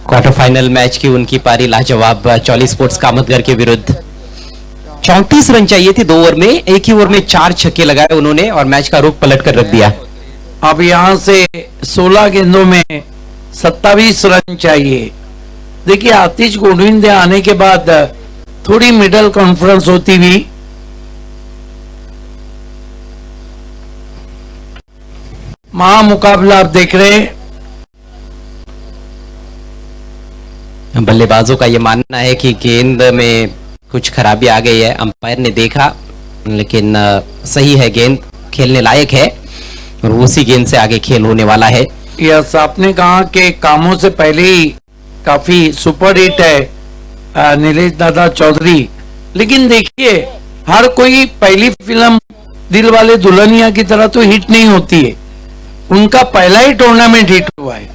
क्वार्टर फाइनल मैच की उनकी पारी लाजवाब, चौली स्पोर्ट्स कामतगर के विरुद्ध। 34 रन चाहिए थे 2 ओवर में, एक ही ओवर में 4 छक्के लगाए उन्होंने और मैच का रुख पलट कर रख दिया। अब यहां से 16 गेंदों में 27 रन चाहिए। देखिए आतिश गोडविंदे आने के बाद थोड़ी मिडल कॉन्फ्रेंस होती हुई महामुकाबला आप देख रहे हैं। बल्लेबाजों का यह मानना है कि गेंद में कुछ खराबी आ गई है। अंपायर ने देखा, लेकिन सही है, गेंद खेलने लायक है और उसी गेंद से आगे खेल होने वाला है। यस, आपने कहा कि कामों से पहले ही काफी सुपर हिट है नीलेश दादा चौधरी। लेकिन देखिए हर कोई पहली फिल्म दिल वाले दुल्हनिया की तरह तो हिट नहीं होती है। उनका पहला ही टूर्नामेंट हिट हुआ है।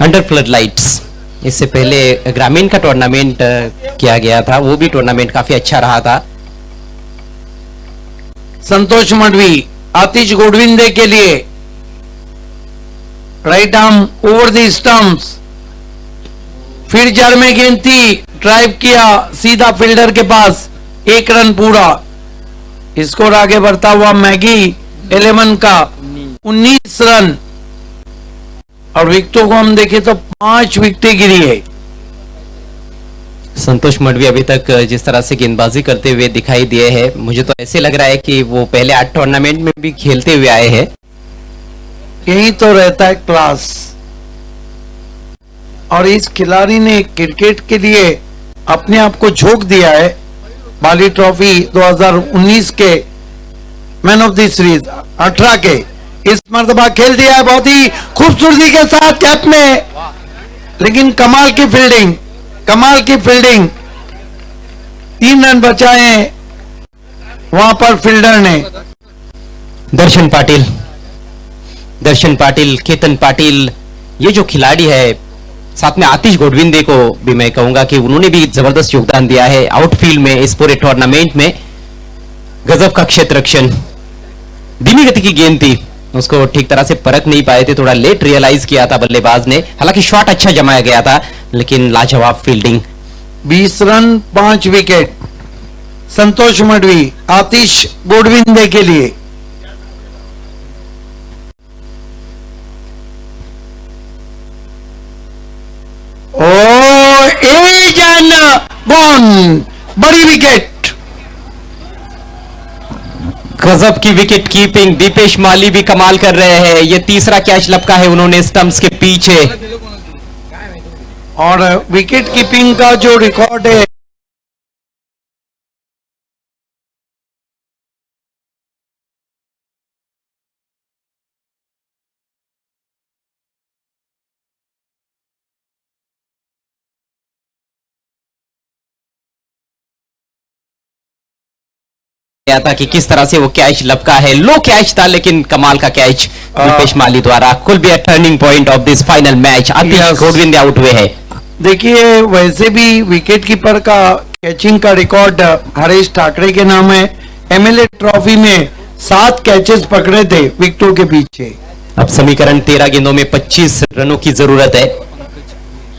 अंडर फ्लड लाइट्स, इससे पहले ग्रामीण का टूर्नामेंट किया गया था, वो भी टूर्नामेंट काफी अच्छा रहा था। संतोष मडवी आतिश गोडविंदे के लिए right arm over the stumps, फिर जड़ में गेंद थी, ड्राइव किया सीधा फील्डर के पास, 1 रन पूरा। स्कोर आगे बढ़ता हुआ मैगी 11 का 19 रन। और विकेटों को हम देखें तो 5 विकेटें गिरी है। संतोष मडवी अभी तक जिस तरह से गेंदबाजी करते हुए दिखाई दिए हैं, मुझे तो ऐसे लग रहा है कि वो पहले 8 टूर्नामेंट में भी खेलते हुए आए हैं। यही तो रहता है क्लास। और इस खिलाड़ी ने क्रिकेट के लिए अपने आप को झोंक दिया है। बाली ट्रॉफी 2019 के मैन ऑफ द सीरीज 18 के इस मर्तबा खेल दिया है बहुत ही खूबसूरती के साथ कैप में। लेकिन कमाल की फील्डिंग, कमाल की फील्डिंग। 3 रन बचाए हैं वहां पर फील्डर ने। दर्शन पाटिल, केतन पाटिल, ये जो खिलाड़ी है, साथ में आतिश गोडविंदे को भी मैं कहूंगा कि उन्होंने भी जबरदस्त योगदान दिया है आउटफील्ड में इस पूरे टूर्नामेंट में। गजब का क्षेत्र रक्षण, धीमी गति की गेंद थी, उसको ठीक तरह से परख नहीं पाए थे, थोड़ा लेट रियलाइज किया था बल्लेबाज ने। हालांकि शॉट अच्छा जमाया गया था, लेकिन लाजवाब फील्डिंग। 20 रन 5 विकेट संतोष मडवी आतिश गोडविंदे के लिए। एज एंड गॉन, बड़ी विकेट। गजब की विकेट कीपिंग, दीपेश माली भी कमाल कर रहे हैं। ये तीसरा कैच लपका है उन्होंने स्टंप्स के पीछे। और विकेट कीपिंग का जो रिकॉर्ड है गया था कि किस तरह से वो कैच लपका है, लो कैच था लेकिन कमाल का कैच रुपेश माली द्वारा। Could be a turning point of this final match. Atish Yes. Godwinde out हुए हैं। देखिए, वैसे भी विकेट कीपर का कैचिंग का रिकॉर्ड हरीश ठाकरे के नाम है। एमएलए ट्रॉफी में 7 कैचेस पकड़े थे विकेटों के पीछे। अब समीकरण 13 गेंदों में 25 रनों की जरूरत है।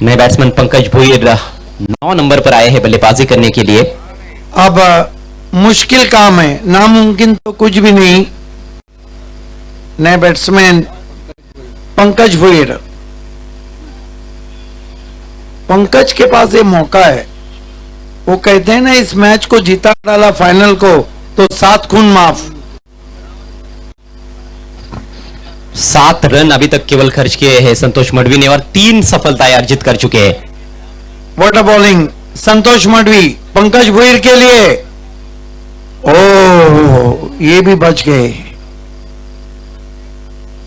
नए बैट्समैन पंकज भुईर 9 नंबर पर आए हैं बल्लेबाजी करने के लिए। अब मुश्किल काम है, नामुमकिन तो कुछ भी नहीं। नए बैट्समैन पंकज भुईर, पंकज के पास ये मौका है। वो कहते हैं ना, इस मैच को जीता डाला फाइनल को तो 7 खून माफ। 7 रन अभी तक केवल खर्च किए हैं संतोष मडवी ने और 3 सफलताएं अर्जित कर चुके हैं। व्हाट अ बॉलिंग संतोष मडवी पंकज भुईर के लिए। ओह, ये भी बच गए।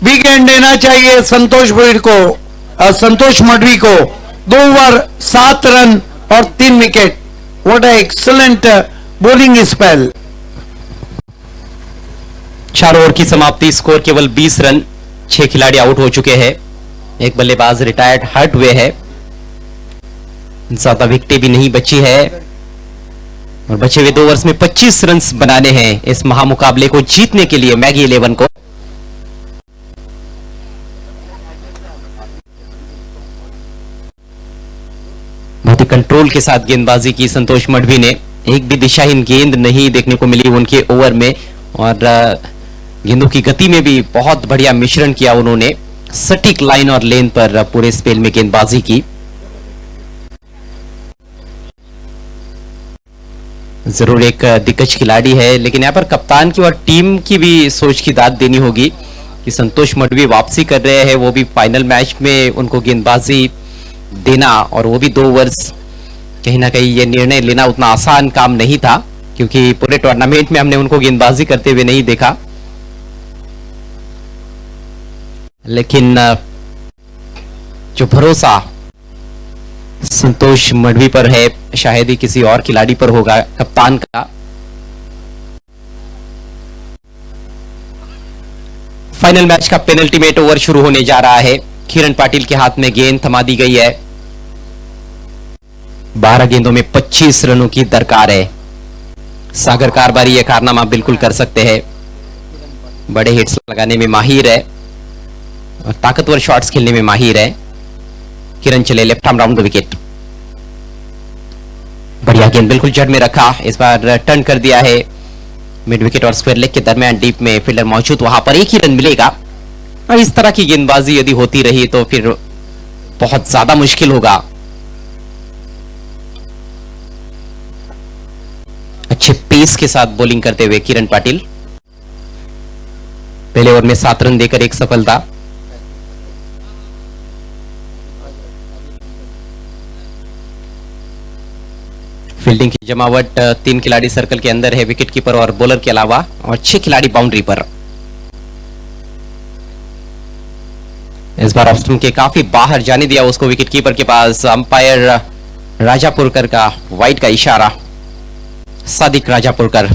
बिग एंड देना चाहिए संतोष भुईर को, संतोष मडवी को। 2 ओवर 7 रन और 3 wicket. What a excellent bowling spell. 4 over की समाप्ति, स्कोर केवल 20 रन। 6 खिलाड़ी आउट हो चुके हैं। एक बल्लेबाज रिटायर्ड हर्ट हुए हैं। ज्यादा विकेटें भी नहीं बची है और बचे हुए 2 ओवर्स में 25 रन बनाने हैं इस महामुकाबले को जीतने के लिए मैगी 11 को। बहुत ही कंट्रोल के साथ गेंदबाजी की संतोष मडवी ने। एक भी दिशाहीन गेंद नहीं देखने को मिली उनके ओवर में और गेंदों की गति में भी बहुत बढ़िया मिश्रण किया उन्होंने। सटीक लाइन और लेन पर पूरे स्पेल में गेंदबाजी की। जरूर एक दिग्गज खिलाड़ी है, लेकिन यहाँ पर कप्तान की और टीम की भी सोच की दाद देनी होगी कि संतोष मडवी वापसी कर रहे हैं, वो भी फाइनल मैच में उनको गेंदबाजी देना और वो भी 2 ओवर्स। कहीं ना कहीं ये निर्णय लेना उतना आसान काम नहीं था क्योंकि पूरे टूर्नामेंट में हमने उनको गेंदबाजी करते हुए नहीं देखा। लेकिन जो भरोसा संतोष मडवी पर है शायद ही किसी और खिलाड़ी पर होगा कप्तान का। फाइनल मैच का पेनल्टीमेट ओवर शुरू होने जा रहा है। किरण पाटिल के हाथ में गेंद थमा दी गई है। 12 गेंदों में 25 रनों की दरकार है। सागर कारबारी यह कारनामा बिल्कुल कर सकते हैं। बड़े हिट्स लगाने में माहिर है और ताकतवर शॉट्स खेलने में माहिर है। किरण चले left arm round the wicket. बढ़िया गेंद बिल्कुल जड़ में रखा। इस बार टर्न कर दिया है। मिड विकेट और स्क्वायर लेग के दरमियान डीप में फील्डर मौजूद, वहां पर एक ही रन मिलेगा। और इस तरह की गेंदबाजी यदि होती रही तो फिर बहुत ज्यादा मुश्किल होगा। अच्छे पेस के साथ बॉलिंग करते हुए किरण पाटिल पहले ओवर में 7 रन देकर एक सफलता। फील्डिंग की जमावट 3 खिलाड़ी सर्कल के अंदर है, विकेट कीपर और बॉलर के अलावा, और 6 खिलाड़ी बाउंड्री पर। इस बार ऑफ स्टंप के काफी बाहर जाने दिया उसको विकेट कीपर के पास। अंपायर राजापुरकर का वाइड का इशारा। सादिक राजापुरकर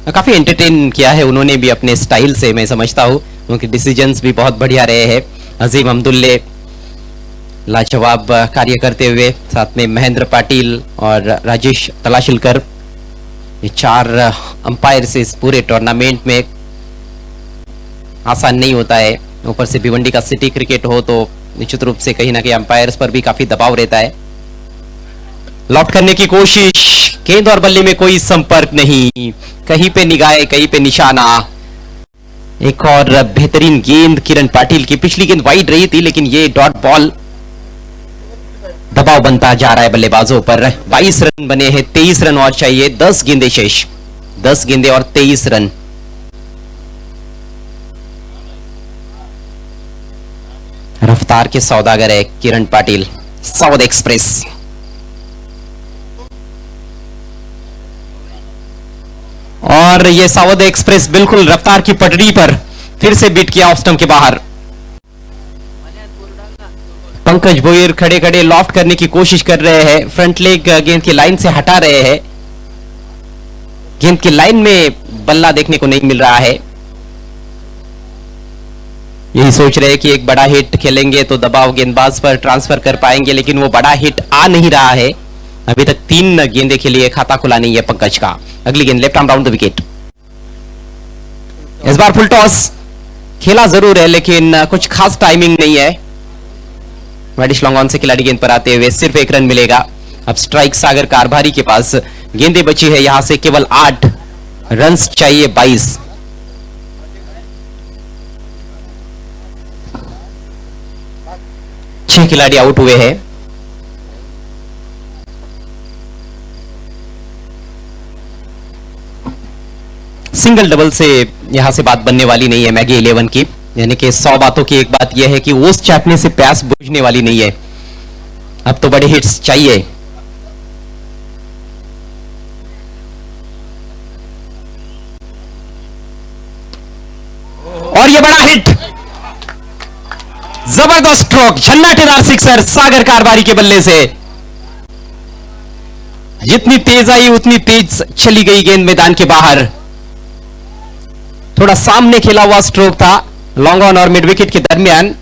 काफी एंटरटेन किया है उन्होंने भी अपने स्टाइल से, मैं समझता हूं उनके डिसीजंस भी बहुत बढ़िया रहे हैं। अजीम अब्दुल्ले लाजवाब कार्य करते हुए, साथ में महेंद्र पाटिल और राजेश तलाशिलकर, ये 4 अंपायर से इस पूरे टूर्नामेंट में आसान नहीं होता है। ऊपर से भिवंडी का सिटी क्रिकेट हो तो निश्चित रूप से कहीं ना कहीं अंपायर्स पर भी काफी दबाव रहता है। लॉफ्ट करने की कोशिश, गेंद और बल्ले में कोई संपर्क नहीं, कहीं पे निगाहे कहीं पे निशाना। एक और बेहतरीन गेंद किरण पाटिल की। पिछली गेंद वाइड रही थी लेकिन ये डॉट बॉल। दबाव बनता जा रहा है बल्लेबाजों पर। 22 रन बने हैं, 23 रन और चाहिए। 10 गेंदे शेष, 10 गेंदे और 23 रन। रफ्तार के सौदागर है किरण पाटिल। साउथ एक्सप्रेस और ये साउथ एक्सप्रेस बिल्कुल रफ्तार की पटड़ी पर फिर से बीट किया ऑफ स्टंप के बाहर। पंकज भुईर खड़े खड़े लॉफ्ट करने की कोशिश कर रहे हैं। फ्रंट लेग गेंद की लाइन से हटा रहे हैं। गेंद की लाइन में बल्ला देखने को नहीं मिल रहा है। यही सोच रहे हैं कि एक बड़ा हिट खेलेंगे तो दबाव गेंदबाज पर ट्रांसफर कर पाएंगे, लेकिन वो बड़ा हिट आ नहीं रहा है। अभी तक 3 गेंदे के लिए खाता खुला नहीं है पंकज का। अगली गेंद left arm round the wicket. इस बार फुल टॉस खेला जरूर है, लेकिन कुछ खास टाइमिंग नहीं है। वाइडिश लॉन्ग ऑन से खिलाड़ी गेंद पर आते हुए सिर्फ 1 रन मिलेगा। अब स्ट्राइक सागर कारभारी के पास। गेंदे बची है यहां से केवल 8 रन चाहिए 22। छह खिलाड़ी आउट हुए हैं। सिंगल डबल से यहां से बात बनने वाली नहीं है मैगी 11 की, यानी कि 100 बातों की एक बात यह है कि ओस चाटने से प्यास बुझने वाली नहीं है। अब तो बड़े हिट्स चाहिए। और ये बड़ा हिट, जबरदस्त स्ट्रोक, झन्नाटेदार सिक्सर सागर कारभारी के बल्ले से। जितनी तेज आई उतनी तेज चली गई गेंद मैदान के बाहर। थोड़ा सामने खेला हुआ स्ट्रोक था लॉन्ग ऑन और मिड विकेट के दरमियान।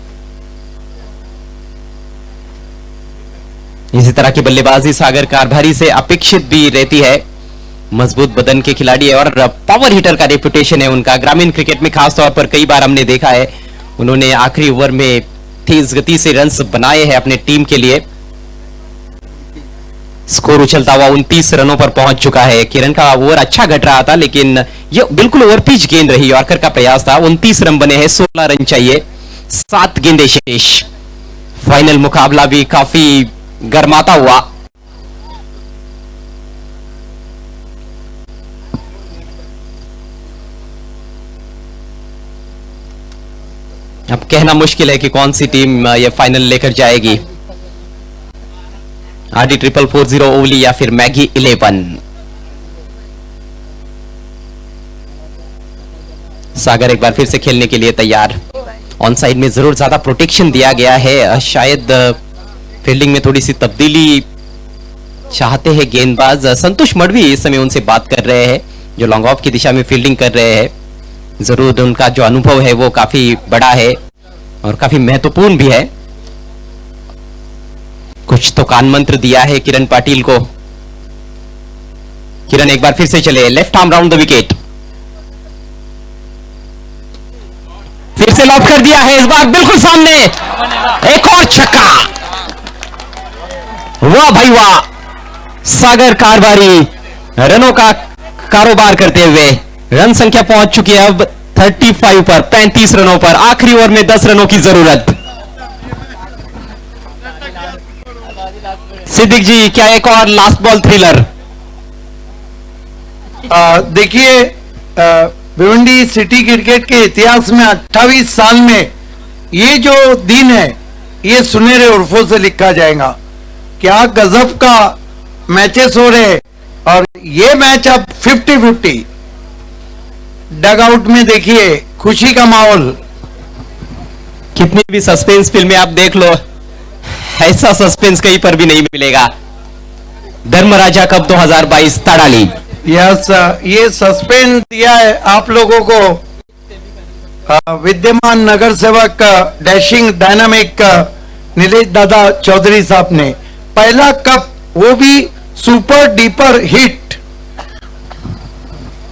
इसी तरह की बल्लेबाजी सागर कारभारी से अपेक्षित भी रहती है। मजबूत बदन के खिलाड़ी है और पावर हिटर का रेपुटेशन है उनका। ग्रामीण क्रिकेट में खासतौर पर कई बार हमने देखा है उन्होंने आखिरी ओवर में तेज गति से रन्स बनाए हैं अपने टीम के लिए। स्कोर उछलता हुआ 29 रनों पर पहुंच चुका है। किरण का ओवर अच्छा घट रहा था, लेकिन यह बिल्कुल ओवरपिच गेंद रही। यॉर्कर का प्रयास था। 29 रन बने हैं, 16 रन चाहिए, 7 गेंदें शेष। फाइनल मुकाबला भी काफी गर्माता हुआ। अब कहना मुश्किल है कि कौन सी टीम यह फाइनल लेकर जाएगी, RD 4440 ओवली या फिर मैगी 11। सागर एक बार फिर से खेलने के लिए तैयार। ऑन साइड में जरूर ज्यादा प्रोटेक्शन दिया गया है। शायद फील्डिंग में थोड़ी सी तब्दीली चाहते हैं गेंदबाज। संतोष मडवी इस समय उनसे बात कर रहे हैं जो लॉन्ग ऑफ की दिशा में फील्डिंग कर रहे हैं। जरूर उनका जो अनुभव है वो काफी बड़ा है और काफी महत्वपूर्ण भी है। कुछ तो कान मंत्र दिया है किरण पाटिल को। किरण एक बार फिर से चले, left arm round the wicket. फिर से लॉक कर दिया है, इस बार बिल्कुल सामने। एक और छक्का। वाह भाई वाह, सागर कारभारी रनों का कारोबार करते हुए रन संख्या पहुंच चुकी है अब 35 पर, 35 रनों पर। आखिरी ओवर में 10 रनों की जरूरत। सिद्दीक जी, क्या एक और लास्ट बॉल थ्रिलर? देखिए, भिवंडी सिटी क्रिकेट के इतिहास में 28 साल में ये जो दिन है ये सुनहरे उर्फों से लिखा जाएगा। क्या गजब का मैचेस हो रहे हैं और ये मैच अब 50-50। डग आउट में देखिए खुशी का माहौल। कितनी भी सस्पेंस फिल्में आप देख लो, ऐसा सस्पेंस कहीं पर भी नहीं मिलेगा। धर्मराजा कप 2022 ताड़ाली। यस, ये सस्पेंस दिया है आप लोगों को विद्यमान नगर सेवक डैशिंग डायनामिक नीलेश दादा चौधरी साहब ने। पहला कप, वो भी सुपर डीपर हिट।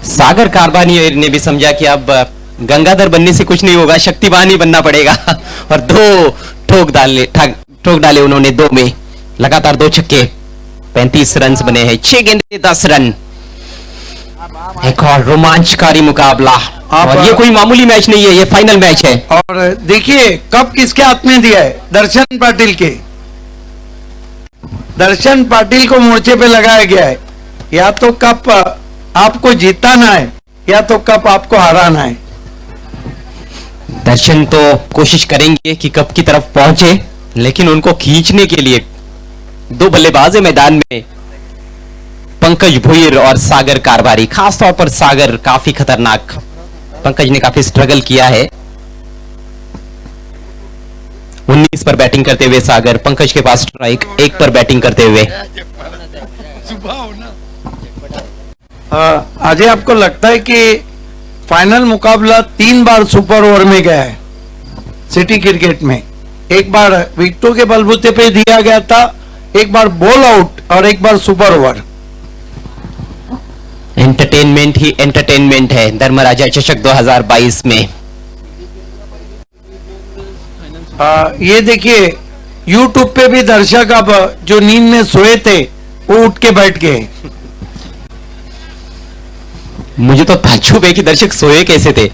सागर कारभारी ने भी समझा कि अब गंगाधर बनने से कुछ नहीं होगा, शक्तिवान ही बनना पड़ेगा और 2 ठोक डाले उन्होंने। 2 में लगातार 2 छक्के, 35 रन बने हैं। 6 गेंदे 10 रन। एक और रोमांचकारी मुकाबला और ये कोई मामूली मैच नहीं है, ये फाइनल मैच है। और देखिए कप किसके हाथ में दिया है? दर्शन पाटिल के। दर्शन पाटिल को मोर्चे पे लगाया गया है। या तो कप आपको जीताना है या तो कप आपको हराना है। दर्शन तो कोशिश करेंगे कि कप की तरफ पहुंचे, लेकिन उनको खींचने के लिए 2 बल्लेबाज है मैदान में, पंकज भुईर और सागर कारभारी। खासतौर पर सागर काफी खतरनाक। पंकज ने काफी स्ट्रगल किया है। 19 पर बैटिंग करते हुए सागर, पंकज के पास स्ट्राइक 1 पर बैटिंग करते हुए। अजय, आपको लगता है कि फाइनल मुकाबला 3 बार सुपर ओवर में गया है सिटी क्रिकेट में? एक बार विकेटों के बलबूते पे दिया गया था, एक बार बॉल आउट और एक बार सुपर ओवर। एंटरटेनमेंट ही एंटरटेनमेंट है धर्मराजा चषक 2022 में। ये देखिए, यूट्यूब पे भी दर्शक अब जो नींद में सोए थे वो उठ के बैठ गए। मुझे तो ताज्जुब है कि दर्शक सोए कैसे थे।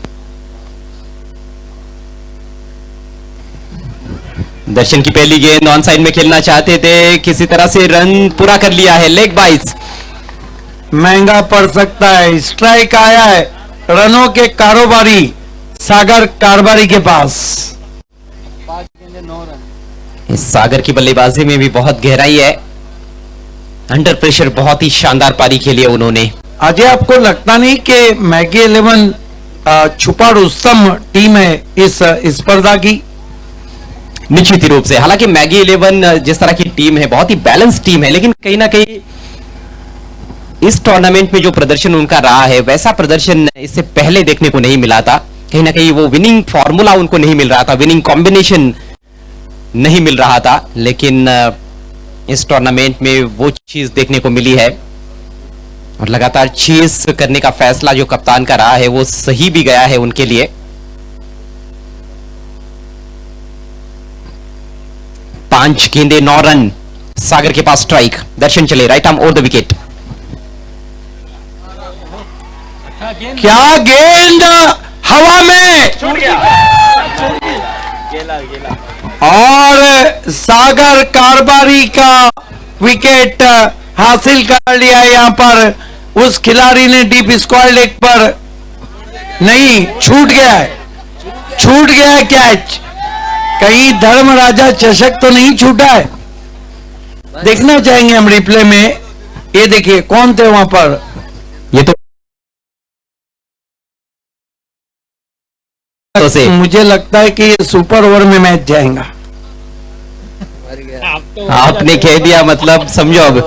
दर्शन की पहली गेंद ऑन साइड में खेलना चाहते थे, किसी तरह से रन पूरा कर लिया है। लेग बाइस महंगा पड़ सकता है। स्ट्राइक आया है रनों के कारोबारी सागर कारबारी के पास। इस सागर की बल्लेबाजी में भी बहुत गहराई है। अंडर प्रेशर बहुत ही शानदार पारी खेली है उन्होंने। अजय, आपको लगता नहीं कि मैगी 11 छुपा रुस्तम टीम है इस स्पर्धा की? निश्चित रूप से। हालांकि मैगी 11 जिस तरह की टीम है, बहुत ही बैलेंस टीम है, लेकिन कहीं ना कहीं इस टूर्नामेंट में जो प्रदर्शन उनका रहा है वैसा प्रदर्शन इससे पहले देखने को नहीं मिला था। कहीं ना कहीं वो विनिंग फॉर्मूला उनको नहीं मिल रहा था, विनिंग कॉम्बिनेशन नहीं मिल रहा था, लेकिन इस टूर्नामेंट में वो चीज देखने को मिली है और लगातार चेस करने का फैसला जो कप्तान का रहा है वो सही भी गया है उनके लिए। 5 गेंदे 9 रन। सागर के पास स्ट्राइक। दर्शन चले right arm over the wicket. क्या गेंद हवा में, और सागर कारबारी का विकेट हासिल कर लिया। यहाँ पर उस खिलाड़ी ने डीप स्क्वायर लेग पर नहीं, छूट गया है, छूट गया है कैच। कहीं धर्मराजा चषक तो नहीं छूटा है? देखना चाहेंगे हम रिप्ले में। ये देखिए कौन थे वहां पर। ये तो से मुझे लगता है कि ये सुपर ओवर में मैच जाएगा। आपने कह दिया, मतलब समझो अब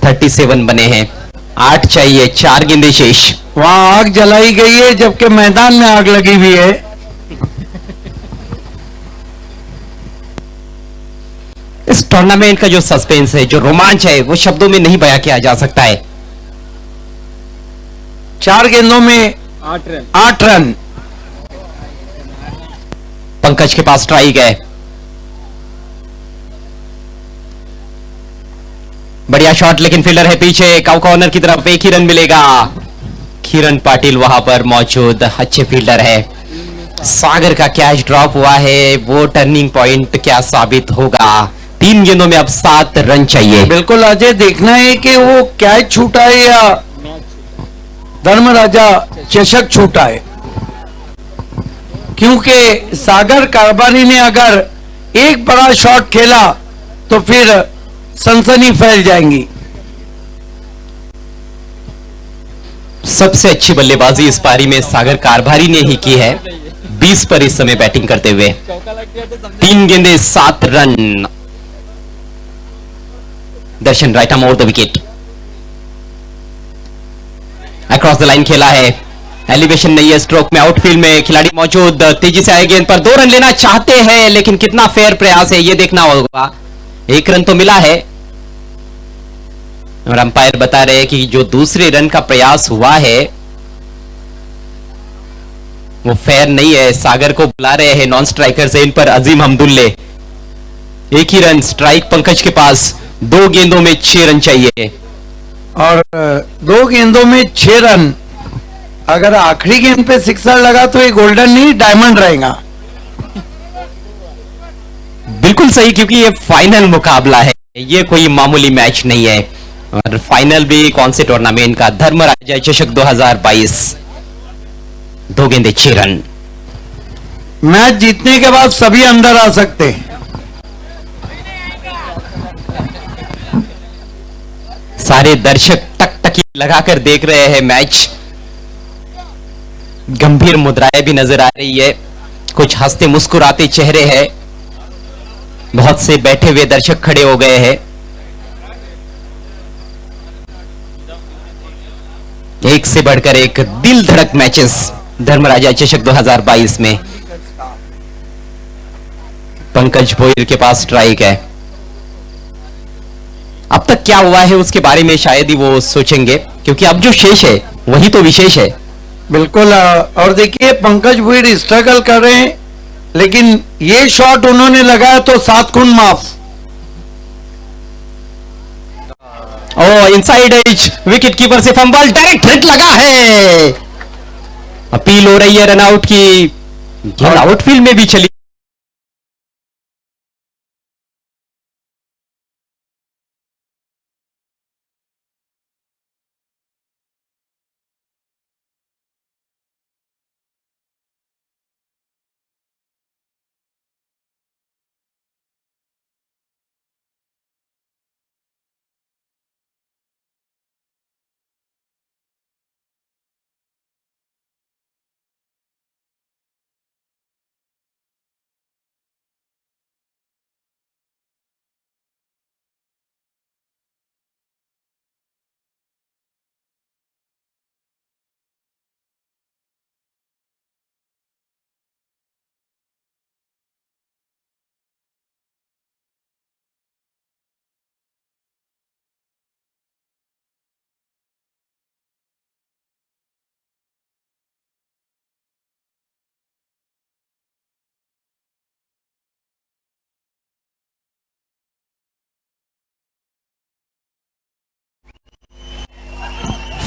37 बने हैं, 8 चाहिए, 4 गेंदे शेष। वहां आग जलाई गई है जबकि मैदान में आग लगी हुई है। इस टूर्नामेंट का जो सस्पेंस है, जो रोमांच है, वो शब्दों में नहीं बयां किया जा सकता है। 4 गेंदों में 8 रन। पंकज के पास स्ट्राइक है। बढ़िया शॉट, लेकिन फील्डर है पीछे। काउ कॉर्नर की तरफ, एक ही रन मिलेगा। किरण पाटिल वहां पर मौजूद, अच्छे फील्डर है। सागर का कैच ड्रॉप हुआ है, वो टर्निंग पॉइंट क्या साबित होगा? 3 गेंदों में अब 7 रन चाहिए। बिल्कुल अजय, देखना है कि वो कैच छूटा है या धर्मराजा चषक छूटा है, क्योंकि सागर कारबारी ने अगर एक बड़ा शॉट खेला तो फिर सनसनी फैल जाएंगी। सबसे अच्छी बल्लेबाजी इस पारी में सागर कारभारी ने ही की है, 20 पर इस समय बैटिंग करते हुए। 3 गेंदे 7 run. Darshan right arm over the wicket. Across the line खेला है, एलिवेशन नहीं है, स्ट्रोक में आउटफील्ड में खिलाड़ी मौजूद। तेजी से आए गेंद पर, 2 रन लेना चाहते हैं, लेकिन कितना फेयर प्रयास है ये देखना होगा। 1 रन तो मिला है और अंपायर बता रहे हैं कि जो दूसरे रन का प्रयास हुआ है वो फेयर नहीं है। सागर को बुला रहे हैं नॉन स्ट्राइकर से, इन पर अजीम हमदुल्ले। 1 ही रन, स्ट्राइक पंकज के पास। 2 गेंदों में 6 रन चाहिए और 2 गेंदों में 6 रन। अगर आखिरी गेंद पे सिक्सर लगा तो ये गोल्डन नहीं, डायमंड रहेगा। बिल्कुल सही, क्योंकि ये फाइनल मुकाबला है, ये कोई मामूली मैच नहीं है। और फाइनल भी कौन से टूर्नामेंट का? धर्मराजा चषक 2022। 2 गेंदे 6 रन। मैच जीतने के बाद सभी अंदर आ सकते हैं। सारे दर्शक टकटकी लगाकर देख रहे हैं मैच। गंभीर मुद्राएं भी नजर आ रही है, कुछ हंसते मुस्कुराते चेहरे हैं। बहुत से बैठे हुए दर्शक खड़े हो गए हैं। से बढ़कर एक दिल धड़क मैचेस धर्मराजा चषक 2022 में पंकज भोईर के पास स्ट्राइक है। अब तक क्या हुआ है उसके बारे में शायद ही वो सोचेंगे, क्योंकि अब जो शेष है वही तो विशेष है। बिल्कुल। और देखिए पंकज भुईर स्ट्रगल कर रहे हैं, लेकिन ये शॉट उन्होंने लगाया तो 7 खून माफ। इनसाइड एज, विकेट कीपर से फंबल, डायरेक्ट हिट लगा है। अपील हो रही है रनआउट की, गेंद आउटफील्ड में भी चली।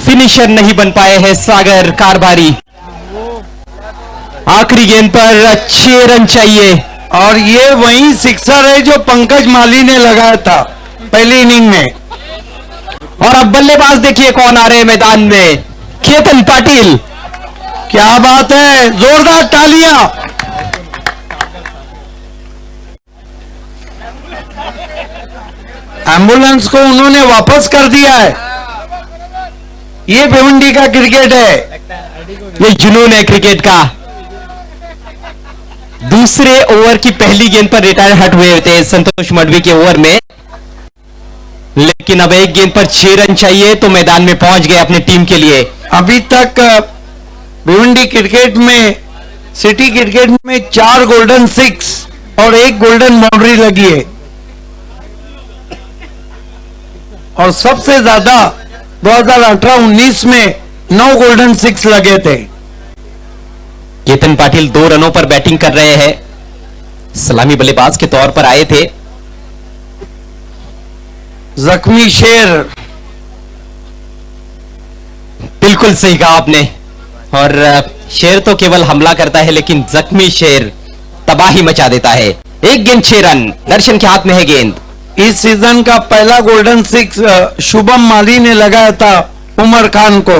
फिनिशर नहीं बन पाए हैं सागर कारभारी। आखिरी गेंद पर 6 रन चाहिए। और ये वही सिक्सर है जो पंकज माली ने लगाया था पहली इनिंग में। और अब बल्लेबाज देखिए कौन आ रहे हैं मैदान में, केतन पाटिल। क्या बात है, जोरदार तालियां। एम्बुलेंस को उन्होंने वापस कर दिया है। ये भिवंडी का क्रिकेट है, ये जुनून है क्रिकेट का। दूसरे ओवर की पहली गेंद पर रिटायर हट हुए थे संतोष मडवी के ओवर में, लेकिन अब एक गेंद पर 6 रन चाहिए तो मैदान में पहुंच गए अपनी टीम के लिए। अभी तक भिवंडी क्रिकेट में, सिटी क्रिकेट में 4 गोल्डन 6 और 1 गोल्डन बाउंड्री लगी है। और सबसे ज्यादा 2018-19 में 9 गोल्डन 6 लगे थे। केतन पाटिल 2 रनों पर बैटिंग कर रहे हैं, सलामी बल्लेबाज के तौर पर आए थे। जख्मी शेर, बिल्कुल सही कहा आपने। और शेर तो केवल हमला करता है, लेकिन जख्मी शेर तबाही मचा देता है। 1 गेंद 6 रन, दर्शन के हाथ में है गेंद। इस सीजन का पहला गोल्डन 6 शुभम माली ने लगाया था उमर खान को।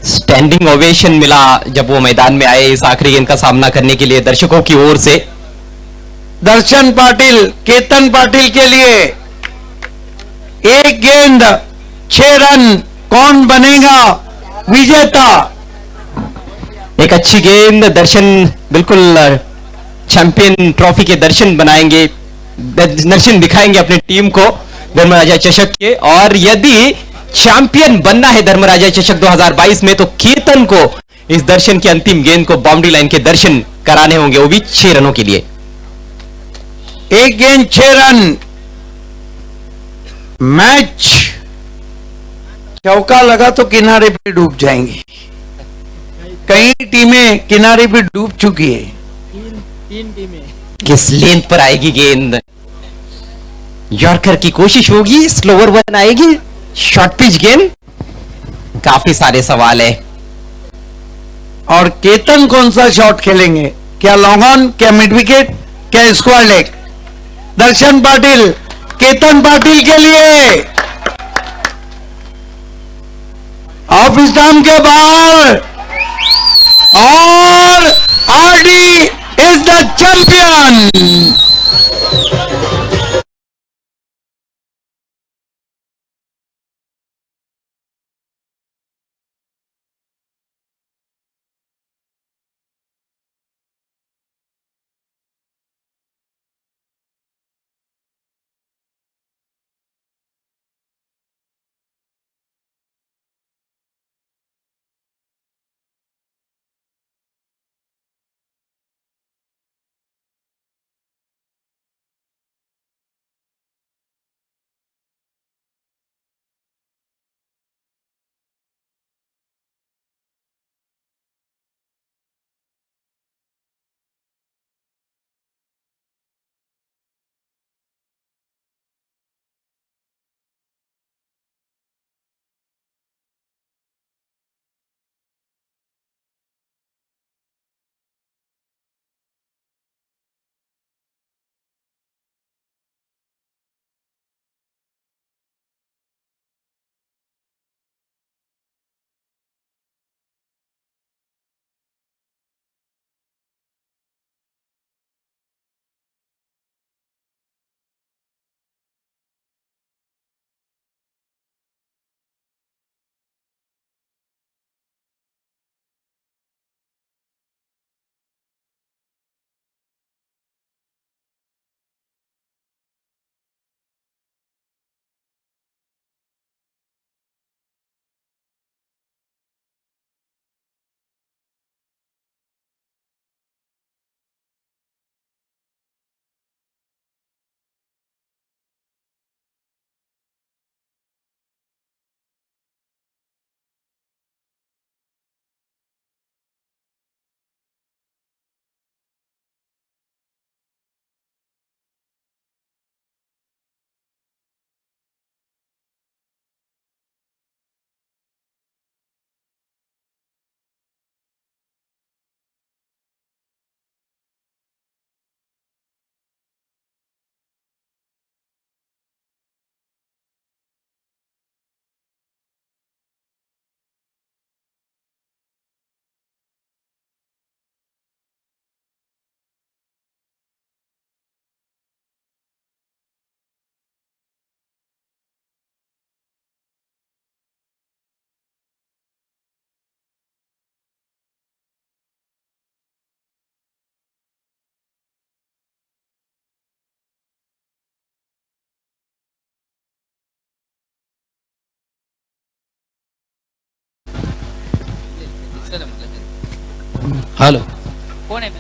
स्टैंडिंग ओवेशन मिला जब वो मैदान में आए इस आखिरी गेंद का सामना करने के लिए दर्शकों की ओर से। दर्शन पाटिल, केतन पाटिल के लिए 1 गेंद 6 रन, कौन बनेगा विजेता? एक अच्छी गेंद, दर्शन बिल्कुल चैंपियन ट्रॉफी के दर्शन बनाएंगे, दर्शन दिखाएंगे अपनी टीम को धर्मराजा चषक के। और यदि चैंपियन बनना है धर्मराजा चषक 2022 में, तो केतन को इस दर्शन की अंतिम गेंद को बाउंड्री लाइन के दर्शन कराने होंगे, वो भी 6 रनों के लिए। 1 गेंद 6 रन, मैच चौका लगा तो किनारे पे डूब जाएंगी। कई टीमें किनारे पे डूब चुकी है। किस लेंथ पर आएगी गेंद? यॉर्कर की कोशिश होगी, स्लोअर वन आएगी, शॉर्ट पिच गेंद। काफी सारे सवाल है। और केतन कौन सा शॉट खेलेंगे? क्या लॉन्ग ऑन, क्या मिड विकेट, क्या स्क्वायर लेग? दर्शन पाटिल, केतन पाटिल के लिए ऑफ स्टंप के बाहर, और RD is the champion. Hello कोण आहे